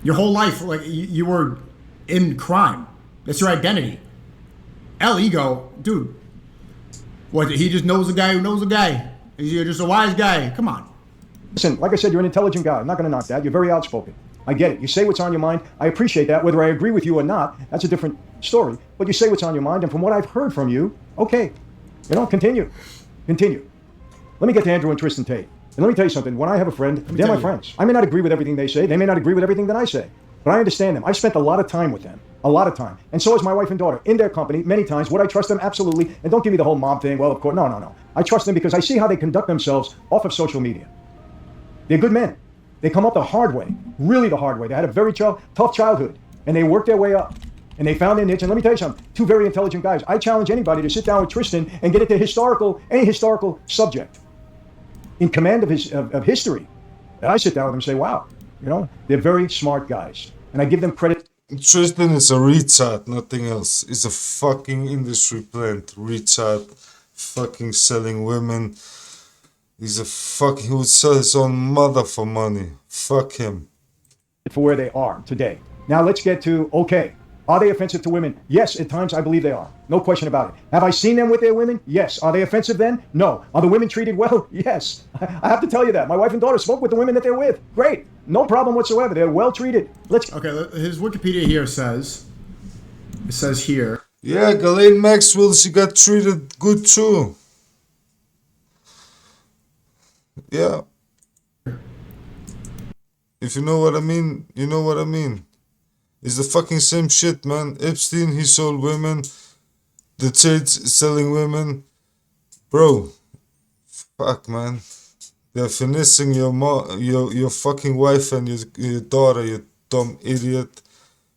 Speaker 3: Your whole life, like, you were in crime. That's your identity. El Ego, dude. What, he just knows a guy who knows a guy. He's just a wise guy. Come on.
Speaker 2: Listen, like I said, you're an intelligent guy. I'm not going to knock that. You're very outspoken. I get it. You say what's on your mind. I appreciate that. Whether I agree with you or not, that's a different story. But you say what's on your mind, and from what I've heard from you, okay. Continue. Let me get to Andrew and Tristan Tate. And let me tell you something. When I have a friend, they're my friends. I may not agree with everything they say. They may not agree with everything that I say. But I understand them. I've spent a lot of time with them. A lot of time. And so has my wife and daughter. In their company, many times. Would I trust them? Absolutely. And don't give me the whole mob thing. Well, of course. No. I trust them because I see how they conduct themselves off of social media. They're good men. They come up the hard way. Really the hard way. They had a very tough childhood. And they worked their way up. And they found their niche. And let me tell you something. Two very intelligent guys. I challenge anybody to sit down with Tristan and get into any historical subject. In command of history. And I sit down with them and say, wow, they're very smart guys. And I give them credit.
Speaker 1: Tristan is a retard, nothing else. He's a fucking industry plant, retard, fucking selling women. He's he would sell his own mother for money. Fuck him.
Speaker 2: For where they are today. Now let's get to, okay, are they offensive to women? Yes, at times I believe they are. No question about it. Have I seen them with their women? Yes. Are they offensive then? No. Are the women treated well? Yes. I have to tell you that. My wife and daughter spoke with the women that they're with. Great. No problem whatsoever. They're well treated.
Speaker 3: Okay, his Wikipedia here says here.
Speaker 1: Yeah, Ghislaine Maxwell, she got treated good too. Yeah. If you know what I mean, you know what I mean. It's the fucking same shit, man. Epstein, he sold women. The Tate selling women. Bro, fuck, man. They're finessing your fucking wife and your daughter, you dumb idiot.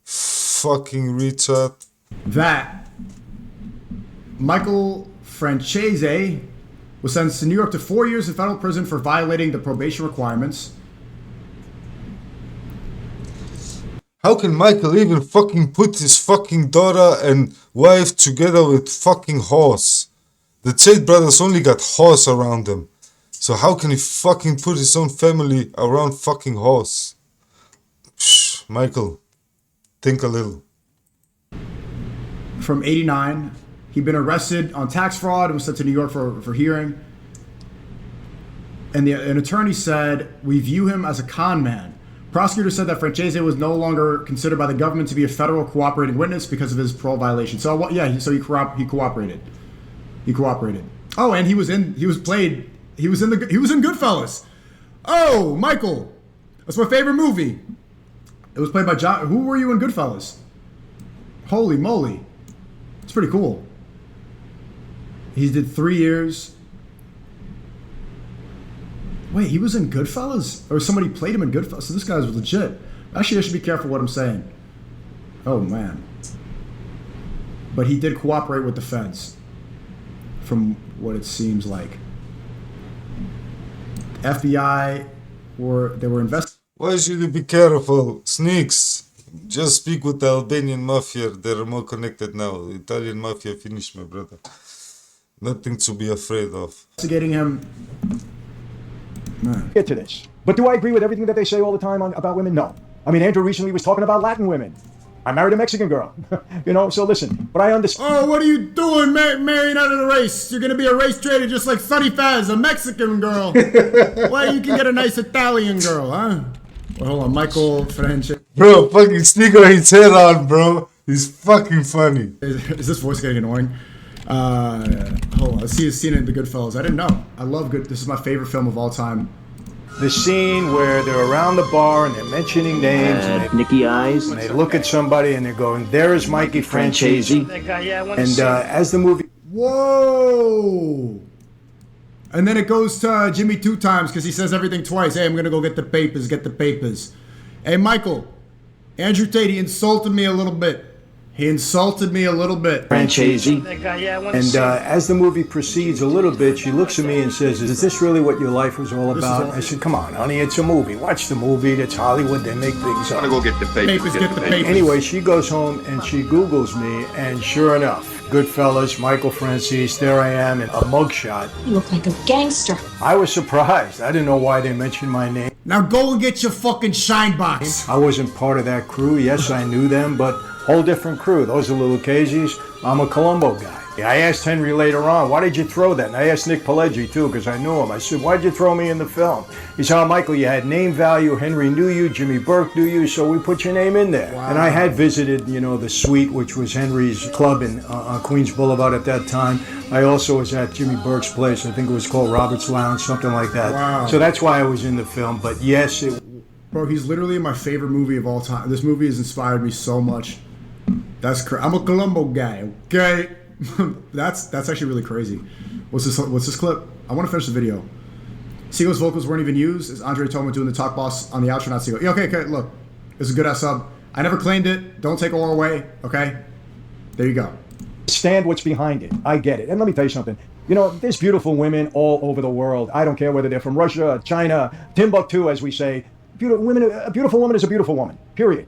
Speaker 1: Fucking retard.
Speaker 3: That Michael Franzese was sentenced to New York to 4 years in federal prison for violating the probation requirements.
Speaker 1: How can Michael even fucking put his fucking daughter and wife together with fucking horse? The Tate brothers only got horse around them. So how can he fucking put his own family around fucking horse? Psh, Michael, think a little.
Speaker 3: From 89, he'd been arrested on tax fraud and was sent to New York for hearing. And an attorney said, "We view him as a con man." Prosecutor said that Franzese was no longer considered by the government to be a federal cooperating witness because of his parole violation. So yeah, he cooperated. He cooperated. Oh, and he was in Goodfellas. Oh, Michael, that's my favorite movie. It was played by John. Who were you in Goodfellas? Holy moly. It's pretty cool. He did 3 years. Wait, he was in Goodfellas? Or somebody played him in Goodfellas? So this guy's legit. Actually, I should be careful what I'm saying. Oh, man. But he did cooperate with the feds. From what it seems like. FBI they were investigating.
Speaker 1: Why should you be careful? Sneaks. Just speak with the Albanian mafia. They're more connected now. Italian mafia finished, my brother. Nothing to be afraid of.
Speaker 3: Investigating him.
Speaker 2: Get to this. But do I agree with everything that they say all the time about women? No. I mean, Andrew recently was talking about Latin women. I married a Mexican girl. So listen. But I understand.
Speaker 3: Oh, what are you doing marrying out of the race? You're going to be a race trader just like Sonny Faz, a Mexican girl. Well, you can get a nice Italian girl, huh? Well, hold on. Michael Franzese.
Speaker 1: Bro, fucking SNEAKO his head on, bro. He's fucking funny.
Speaker 3: Is this voice getting annoying? Hold on. Let's see his scene in The Goodfellas. I didn't know. I love This is my favorite film of all time.
Speaker 2: The scene where they're around the bar and they're mentioning names. And
Speaker 5: Nicky Eyes.
Speaker 2: When they look at somebody and they're going, there is Mikey Franzese. And as the movie...
Speaker 3: Whoa! And then it goes to Jimmy 2 times because he says everything twice. Hey, I'm going to go get the papers. Hey, Michael. Andrew Tate, he insulted me a little bit.
Speaker 2: Franzese. And as the movie proceeds a little bit, she looks at me and says, is this really what your life was all about? I said, come on, honey, it's a movie. Watch the movie. It's Hollywood. They make things up.
Speaker 8: I'm going to go get the papers.
Speaker 3: Get the papers.
Speaker 2: Anyway, she goes home and she Googles me, and sure enough, Goodfellas, Michael Franzese, there I am in a mugshot.
Speaker 6: You look like a gangster.
Speaker 2: I was surprised. I didn't know why they mentioned my name.
Speaker 3: Now go and get your fucking shine box.
Speaker 2: I wasn't part of that crew. Yes, I knew them, but whole different crew. Those are the Lucchese's. I'm a Colombo guy. I asked Henry later on, why did you throw that? And I asked Nick Pileggi, too, because I knew him. I said, why'd you throw me in the film? He said, oh, Michael, you had name value. Henry knew you. Jimmy Burke knew you, so we put your name in there. Wow. And I had visited, the suite, which was Henry's club on Queens Boulevard at that time. I also was at Jimmy Burke's place. I think it was called Robert's Lounge, something like that.
Speaker 3: Wow.
Speaker 2: So that's why I was in the film. But yes,
Speaker 3: Bro, he's literally my favorite movie of all time. This movie has inspired me so much. That's crazy. I'm a Colombo guy, okay? that's actually really crazy. What's this clip? I want to finish the video. Seagal's vocals weren't even used. Is Andre Toma doing the talk boss on the outro, not Seagal? Yeah, okay, look. It's a good ass sub. I never claimed it. Don't take it all away, okay? There you go.
Speaker 2: Stand what's behind it. I get it. And let me tell you something. There's beautiful women all over the world. I don't care whether they're from Russia, China, Timbuktu, as we say. A beautiful woman is a beautiful woman, period.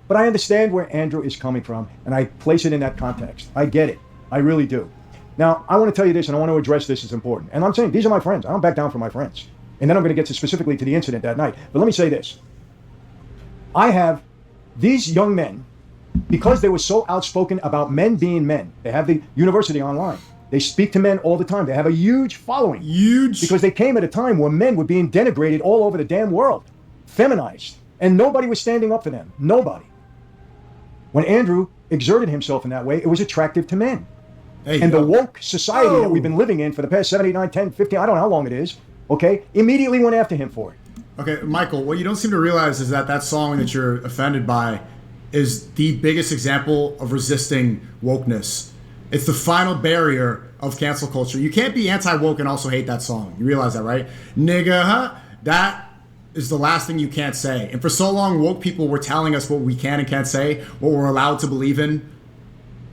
Speaker 2: But I understand where Andrew is coming from, and I place it in that context. I get it. I really do. Now, I want to tell you this, and I want to address this as important. And I'm saying, these are my friends. I don't back down from my friends. And then I'm going to get specifically to the incident that night. But let me say this. I have these young men, because they were so outspoken about men being men. They have the university online. They speak to men all the time. They have a huge following.
Speaker 3: Huge.
Speaker 2: Because they came at a time where men were being denigrated all over the damn world. Feminized. And nobody was standing up for them. Nobody. When Andrew exerted himself in that way, it was attractive to men. And the woke society that we've been living in for the past 7, 8, 9, 10, 15, I don't know how long it is, okay, immediately went after him for it.
Speaker 3: Okay, Michael, what you don't seem to realize is that song that you're offended by is the biggest example of resisting wokeness. It's the final barrier of cancel culture. You can't be anti-woke and also hate that song. You realize that, right? Nigga, huh? That is the last thing you can't say. And for so long, woke people were telling us what we can and can't say, what we're allowed to believe in.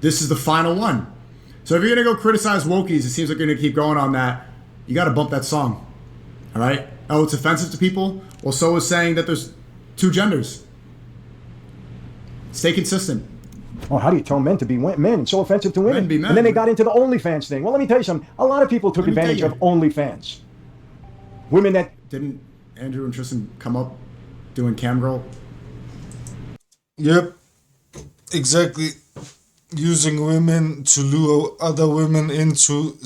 Speaker 3: This is the final one. So if you're going to go criticize wokies, it seems like you're going to keep going on that. You got to bump that song. All right? Oh, it's offensive to people? Well, so is saying that there's 2 genders. Stay consistent.
Speaker 2: Oh, how do you tell men to be men? It's so offensive to women.
Speaker 3: Men be men.
Speaker 2: And then they got into the OnlyFans thing. Well, let me tell you something. A lot of people took advantage of OnlyFans. Women that...
Speaker 3: Didn't Andrew and Tristan come up doing camgirl?
Speaker 1: Yep, exactly. Using women to lure other women into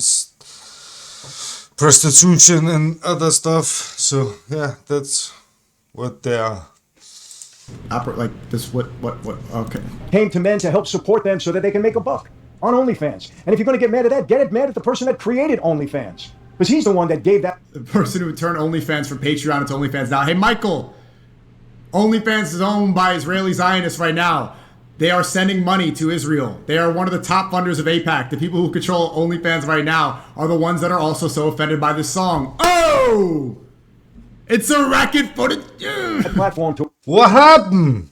Speaker 1: prostitution and other stuff. So yeah, that's what they are.
Speaker 3: Like this, what? Okay.
Speaker 2: Came to men to help support them so that they can make a buck on OnlyFans. And if you're going to get mad at that, get mad at the person that created OnlyFans. Because he's the one that gave that.
Speaker 3: The person who turned OnlyFans from Patreon into OnlyFans now. Hey, Michael, OnlyFans is owned by Israeli Zionists right now. They are sending money to Israel. They are one of the top funders of AIPAC. The people who control OnlyFans right now are the ones that are also so offended by this song. Oh! It's a racket for the
Speaker 2: platform to
Speaker 1: What happened?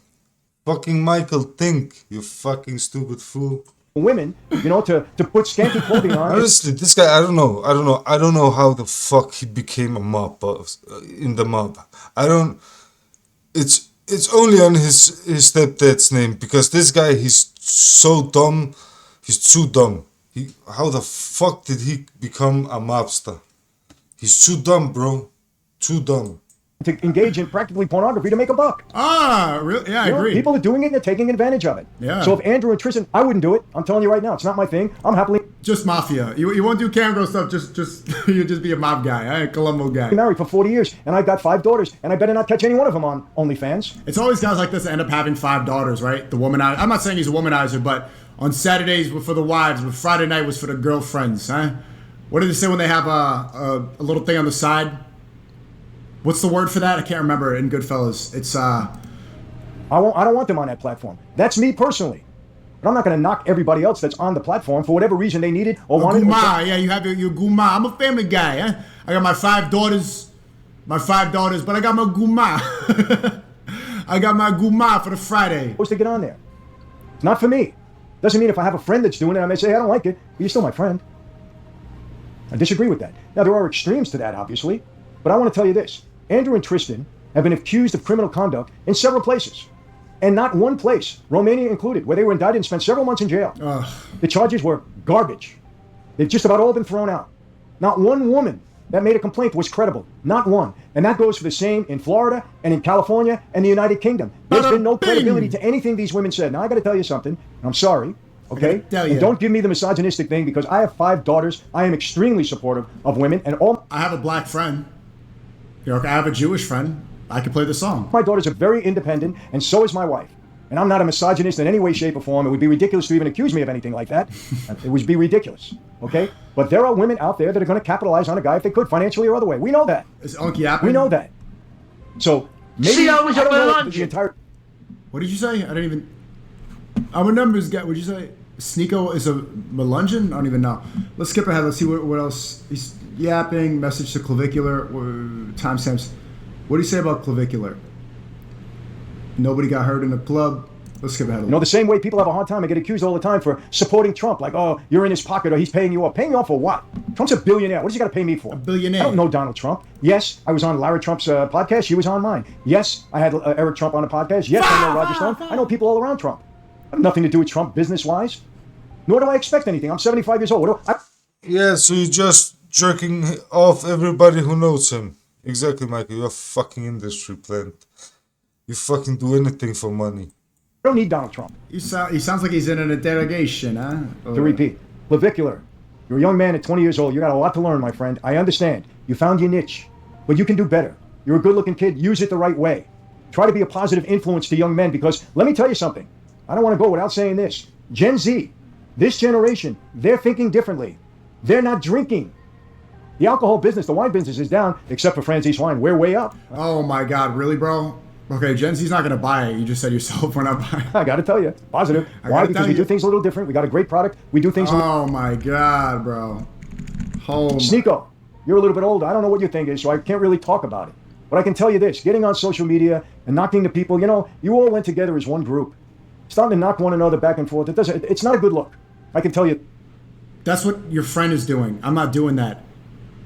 Speaker 1: Fucking Michael think, you fucking stupid fool.
Speaker 2: women, to put scanty clothing on.
Speaker 1: Honestly, this guy, I don't know how the fuck he became a mob boss in the mob. It's only on his stepdad's name, because this guy, he's so dumb. He's too dumb. How the fuck did he become a mobster? He's too dumb, bro. Too dumb.
Speaker 2: To engage in practically pornography to make a buck.
Speaker 3: Ah, really? Yeah, I agree.
Speaker 2: People are doing it and they're taking advantage of it.
Speaker 3: Yeah.
Speaker 2: So if Andrew and Tristan, I wouldn't do it. I'm telling you right now, it's not my thing. I'm happily
Speaker 3: just mafia. You won't do camgirl stuff. Just you just be a mob guy, a Colombo guy.
Speaker 2: Married for 40 years, and I've got 5 daughters, and I better not catch any one of them on OnlyFans.
Speaker 3: It's always guys like this that end up having 5 daughters, right? The womanizer. I'm not saying he's a womanizer, but on Saturdays were for the wives, but Friday night was for the girlfriends, huh? What did they say when they have a little thing on the side? What's the word for that? I can't remember in Goodfellas. It's
Speaker 2: I don't want them on that platform. That's me personally. But I'm not going to knock everybody else that's on the platform for whatever reason they need it or want it.
Speaker 3: Guma, yeah, you have your guma. I'm a family guy, huh? I got my 5 daughters, but I got my guma. I got my guma for the Friday.
Speaker 2: Supposed to get on there. It's not for me. Doesn't mean if I have a friend that's doing it, I may say, hey, I don't like it, but you're still my friend. I disagree with that. Now, there are extremes to that, obviously, but I want to tell you this. Andrew and Tristan have been accused of criminal conduct in several places. And not one place, Romania included, where they were indicted and spent several months in jail. The charges were garbage. They've just about all been thrown out. Not one woman that made a complaint was credible. Not one. And that goes for the same in Florida and in California and the United Kingdom. There's been no credibility to anything these women said. Now, I got to tell you something. I'm sorry. Okay? And don't give me the misogynistic thing, because I have 5 daughters. I am extremely supportive of women. And all.
Speaker 3: I have a black friend. I have a Jewish friend. I can play the song.
Speaker 2: My daughters are very independent, and so is my wife. And I'm not a misogynist in any way, shape, or form. It would be ridiculous to even accuse me of anything like that. It would be ridiculous. Okay? But there are women out there that are going to capitalize on a guy if they could, financially or other way. We know that.
Speaker 3: Is Unky happening?
Speaker 2: We know that. So maybe
Speaker 4: See, I was
Speaker 2: don't
Speaker 4: up
Speaker 2: know
Speaker 4: at
Speaker 2: what
Speaker 4: lunch.
Speaker 2: the entire.
Speaker 3: What did you say? I didn't even. Our numbers get. Would you say SNEAKO is a Melungeon? I don't even know. Let's skip ahead. Let's see what else. He's yapping. Message to clavicular. Timestamps. What do you say about clavicular? Nobody got hurt in the club. Let's skip ahead.
Speaker 2: The same way people have a hard time and get accused all the time for supporting Trump. Like, oh, you're in his pocket, or he's paying you off. Paying you off for what? Trump's a billionaire. What does he got to pay me for?
Speaker 3: A billionaire.
Speaker 2: I don't know Donald Trump. Yes, I was on Lara Trump's podcast. She was on mine. Yes, I had Eric Trump on a podcast. Yes, I know Roger Stone. I know people all around Trump. I have nothing to do with Trump business-wise. Nor do I expect anything. I'm 75 years old.
Speaker 1: Yeah, so you're just jerking off everybody who knows him. Exactly, Michael. You're a fucking industry plant. You fucking do anything for money.
Speaker 2: I don't need Donald Trump.
Speaker 3: He sounds like he's in an interrogation, huh?
Speaker 2: To repeat, clavicular. You're a young man at 20 years old. You got a lot to learn, my friend. I understand. You found your niche, but you can do better. You're a good-looking kid. Use it the right way. Try to be a positive influence to young men, because let me tell you something. I don't want to go without saying this. Gen Z, this generation, they're thinking differently. They're not drinking. The alcohol business, the wine business is down, except for Franzese wine. We're way up.
Speaker 3: Oh my God, really, bro? Okay, Gen Z's not going to buy it. You just said yourself we're not buying it.
Speaker 2: I got to tell you, positive. Why? Because we do things a little different. We got a great product. We do things.
Speaker 3: Oh my God, bro.
Speaker 2: SNEAKO, you're a little bit older. I don't know what your thing is, so I can't really talk about it. But I can tell you this: getting on social media and knocking the people. You all went together as one group. Starting to knock one another back and forth. It's not a good look. I can tell you.
Speaker 3: That's what your friend is doing. I'm not doing that.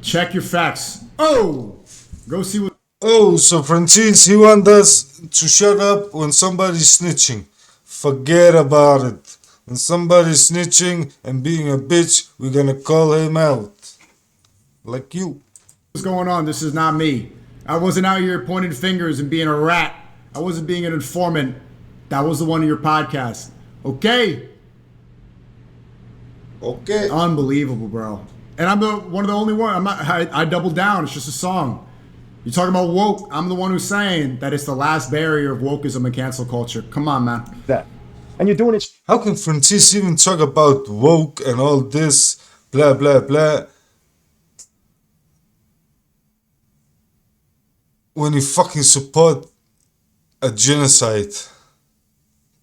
Speaker 3: Check your facts. Oh, go see what.
Speaker 1: Oh, so Franzese, he wants us to shut up when somebody's snitching. Forget about it. When somebody's snitching and being a bitch, we're gonna call him out. Like you.
Speaker 3: What's going on? This is not me. I wasn't out here pointing fingers and being a rat. I wasn't being an informant. That was the one of your podcast. Okay?
Speaker 1: Okay.
Speaker 3: Unbelievable, bro. And I'm one of the only one. I double down. It's just a song. You're talking about woke. I'm the one who's saying that it's the last barrier of wokeism and cancel culture. Come on, man.
Speaker 2: That. And you're doing it.
Speaker 1: How can Franzese even talk about woke and all this, blah, blah, blah, when you fucking support a genocide.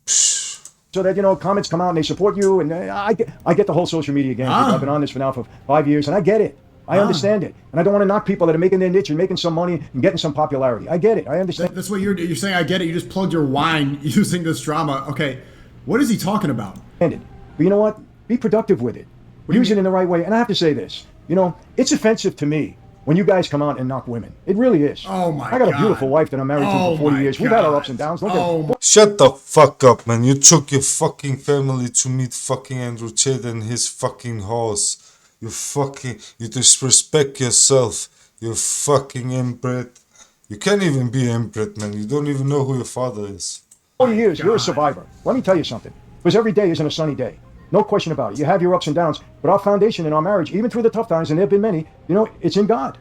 Speaker 2: So that, comments come out and they support you. And I get the whole social media game. I've been on this now for 5 years, and I get it. I understand it. And I don't want to knock people that are making their niche and making some money and getting some popularity. I get it. I understand.
Speaker 3: That's what you're saying. I get it. You just plugged your wine using this drama. Okay, what is he talking about?
Speaker 2: But you know what? Be productive with it. Use it in the right way. And I have to say this. It's offensive to me when you guys come out and knock women. It really is.
Speaker 3: Oh, my God.
Speaker 2: I got a beautiful wife that I'm married to for 40 years. We've had our ups and downs.
Speaker 1: Shut the fuck up, man. You took your fucking family to meet fucking Andrew Tate and his fucking horse. You disrespect yourself. You're fucking inbred. You can't even be inbred, man. You don't even know who your father is.
Speaker 2: 40 years, you're a survivor. Let me tell you something. Because every day isn't a sunny day. No question about it. You have your ups and downs, but our foundation in our marriage, even through the tough times, and there have been many, it's in God.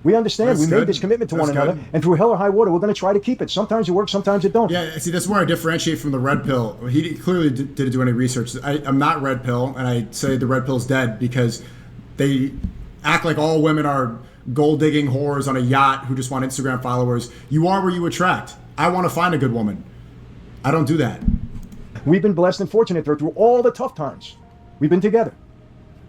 Speaker 2: We understand. We made this commitment to one another, and through hell or high water, we're going to try to keep it. Sometimes it works, sometimes it don't.
Speaker 3: Yeah, see, that's where I differentiate from the red pill. He clearly didn't do any research. I'm not red pill, and I say the red pill's dead because they act like all women are gold-digging whores on a yacht who just want Instagram followers. You are where you attract. I want to find a good woman. I don't do that.
Speaker 2: We've been blessed and fortunate through all the tough times. We've been together.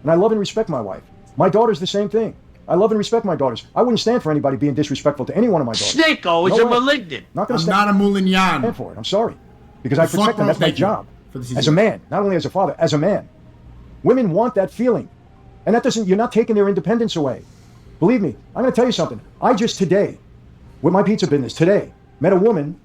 Speaker 2: And I love and respect my wife. My daughter's the same thing. I love and respect my daughters. I wouldn't stand for anybody being disrespectful to any one of my daughters.
Speaker 4: SNEAKO is a malignant.
Speaker 2: I'm not
Speaker 3: a Moulignan.
Speaker 2: Stand for it. I'm sorry. Because I protect them. That's my job. As a man, not only as a father, as a man. Women want that feeling. And you're not taking their independence away. Believe me, I'm going to tell you something. I just today, with my pizza business, met a woman.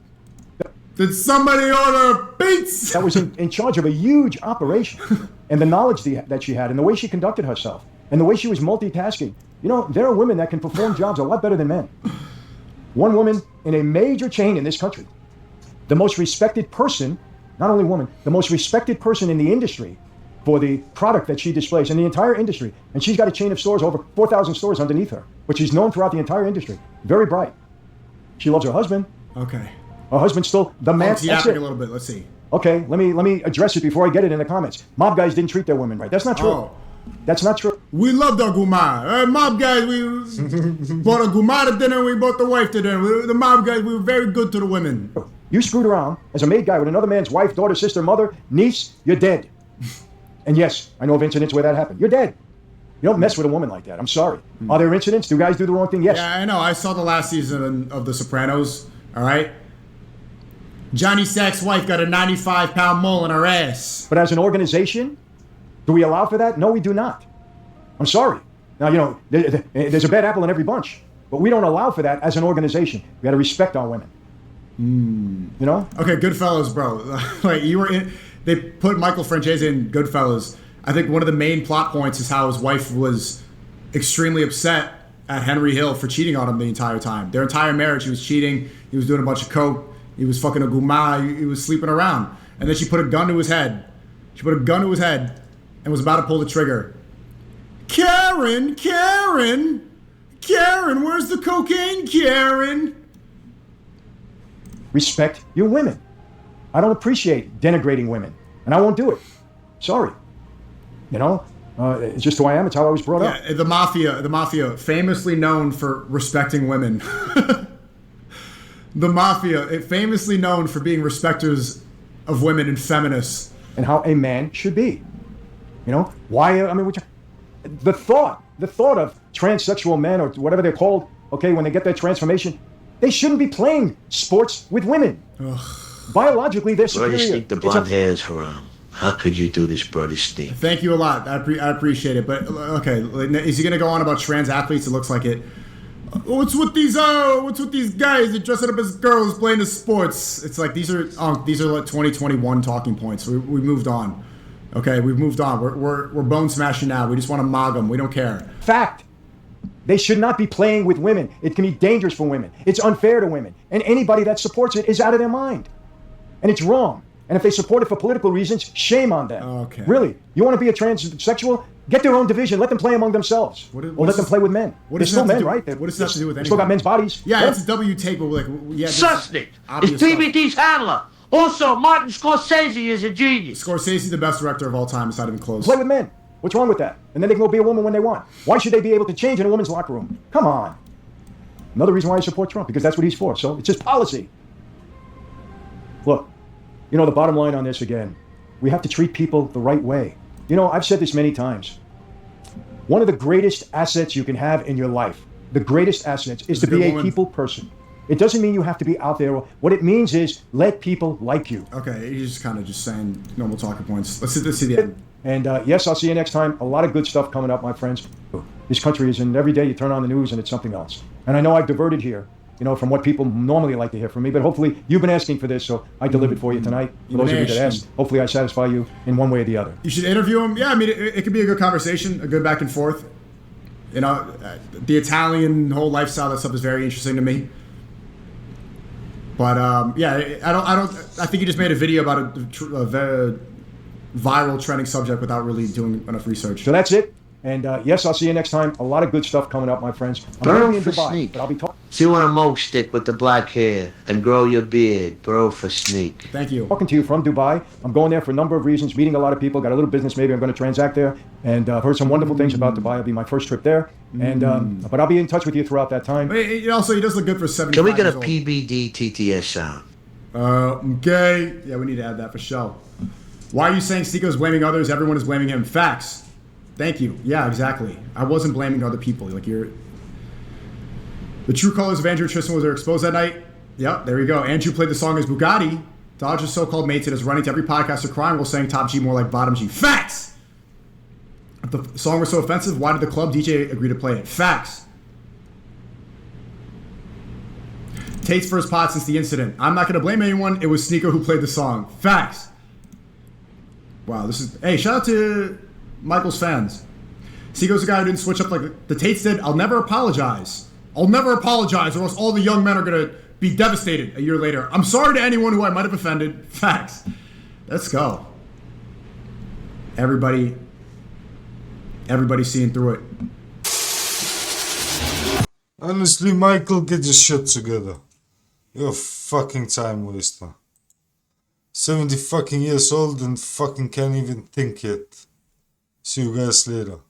Speaker 3: Did somebody order pizza?
Speaker 2: That was in charge of a huge operation. And the knowledge that she had and the way she conducted herself and the way she was multitasking. There are women that can perform jobs a lot better than men. One woman in a major chain in this country, the most respected person, not only woman, the most respected person in the industry for the product that she displays in the entire industry. And she's got a chain of stores, over 4,000 stores underneath her, but she's known throughout the entire industry. Very bright. She loves her husband.
Speaker 3: Okay.
Speaker 2: Her husband's still the man.
Speaker 3: It's yapping a little bit. Let's see.
Speaker 2: Okay, let me address it before I get it in the comments. Mob guys didn't treat their women right. That's not true.
Speaker 3: Oh.
Speaker 2: That's not true.
Speaker 3: We loved our guma. Mob guys, we bought a guma to dinner. We bought the wife to dinner. The mob guys, we were very good to the women.
Speaker 2: You screwed around as a maid guy with another man's wife, daughter, sister, mother, niece. You're dead. And yes, I know of incidents where that happened. You're dead. You don't mess with a woman like that. I'm sorry. Are there incidents? Do guys do the wrong thing? Yes.
Speaker 3: Yeah, I know. I saw the last season of The Sopranos. All right. Johnny Sack's wife got a 95-pound mole in her ass.
Speaker 2: But as an organization, do we allow for that? No, we do not. I'm sorry. Now, there's a bad apple in every bunch, but we don't allow for that as an organization. We got to respect our women.
Speaker 3: Okay, Goodfellas, bro. Like you were in. They put Michael Franzese in Goodfellas. I think one of the main plot points is how his wife was extremely upset at Henry Hill for cheating on him the entire time. Their entire marriage, he was cheating. He was doing a bunch of coke. He was fucking a guma. He was sleeping around. And then she put a gun to his head. She put a gun to his head and was about to pull the trigger. Karen, where's the cocaine, Karen?
Speaker 2: Respect your women. I don't appreciate denigrating women, and I won't do it. Sorry. It's just who I am. It's how I was brought up.
Speaker 3: The mafia, famously known for respecting women. The mafia, famously known for being respecters of women and feminists.
Speaker 2: And how a man should be. Why? The thought of transsexual men or whatever they're called, okay, when they get their transformation, they shouldn't be playing sports with women. Ugh. Biologically, they're superior.
Speaker 5: Brother Steve, the blonde hairs for how could you do this, Brother Steve?
Speaker 3: Thank you a lot. I appreciate it. But, okay, is he going to go on about trans athletes? It looks like it. What's with these guys that dress up as girls playing the sports? It's like these are like 2021 talking points. We moved on. Okay, we've moved on. We're bone smashing now. We just want to mog them. We don't care.
Speaker 2: Fact. They should not be playing with women. It can be dangerous for women. It's unfair to women. And anybody that supports it is out of their mind. And it's wrong. And if they support it for political reasons, shame on them.
Speaker 3: Okay.
Speaker 2: Really? You want to be a transsexual? Get their own division. Let them play among themselves. Or let them play with men. They're still men, right?
Speaker 3: What does that have to do with anything?
Speaker 2: They still got men's bodies.
Speaker 3: Yeah, it's a W tape, but
Speaker 4: Susnik is TBT's handler. Also, Martin Scorsese is a genius.
Speaker 3: Scorsese's the best director of all time. It's not even close.
Speaker 2: Play with men. What's wrong with that? And then they can go be a woman when they want. Why should they be able to change in a woman's locker room? Come on. Another reason why I support Trump, because that's what he's for. So it's just policy. You know, the bottom line on this again, we have to treat people the right way. You know, I've said this many times. One of the greatest assets you can have in your life, the greatest assets, is to be a people person. It doesn't mean you have to be out there. What it means is let people like you.
Speaker 3: Okay, you're just kind of just saying normal talking points. Let's see the end.
Speaker 2: And yes, I'll see you next time. A lot of good stuff coming up, my friends. This country is in every day you turn on the news and it's something else. And I know I've diverted here, you know, from what people normally like to hear from me. But hopefully you've been asking for this, so I delivered for you tonight. For those of you that asked, hopefully I satisfy you in one way or the other.
Speaker 3: You should interview him. Yeah, I mean, it could be a good conversation, a good back and forth. You know, the Italian whole lifestyle, that stuff is very interesting to me. But yeah, I think you just made a video about a viral trending subject without really doing enough research.
Speaker 2: So that's it. And yes, I'll see you next time. A lot of good stuff coming up, my friends. I'm going in Dubai, but I'll be talking.
Speaker 5: So you want a moke stick with the black hair and grow your beard, bro, for Sneak.
Speaker 3: Thank you.
Speaker 2: Talking to you from Dubai. I'm going there for a number of reasons, meeting a lot of people, got a little business maybe I'm going to transact there, and I've heard some wonderful things about Dubai. It'll be my first trip there, and but I'll be in touch with you throughout that time.
Speaker 3: But also, he does look good for 75
Speaker 5: Can we get a
Speaker 3: years old.
Speaker 5: PBD TTS sound?
Speaker 3: Okay. Yeah, we need to add that for show. Why are you saying SNEAKO's blaming others? Everyone is blaming him. Facts. Thank you. Yeah, exactly. I wasn't blaming other people. Like you're. The true colors of Andrew Tristan was exposed that night. Yep, there you go. Andrew played the song as Bugatti. Dodger's so-called mates is running to every podcaster crying while saying top G more like bottom G. Facts! If the song was so offensive, why did the club DJ agree to play it? Facts. Tate's first pot since the incident. I'm not going to blame anyone. It was SNEAKO who played the song. Facts. Wow, this is... Hey, shout out to Michael's fans. SNEAKO's the guy who didn't switch up like the Tates did. I'll never apologize. I'll never apologize or else all the young men are going to be devastated a year later. I'm sorry to anyone who I might have offended. Facts. Let's go. Everybody's seeing through it.
Speaker 1: Honestly, Michael, get your shit together. You're a fucking time waster. 70 fucking years old and fucking can't even think yet. See you guys later.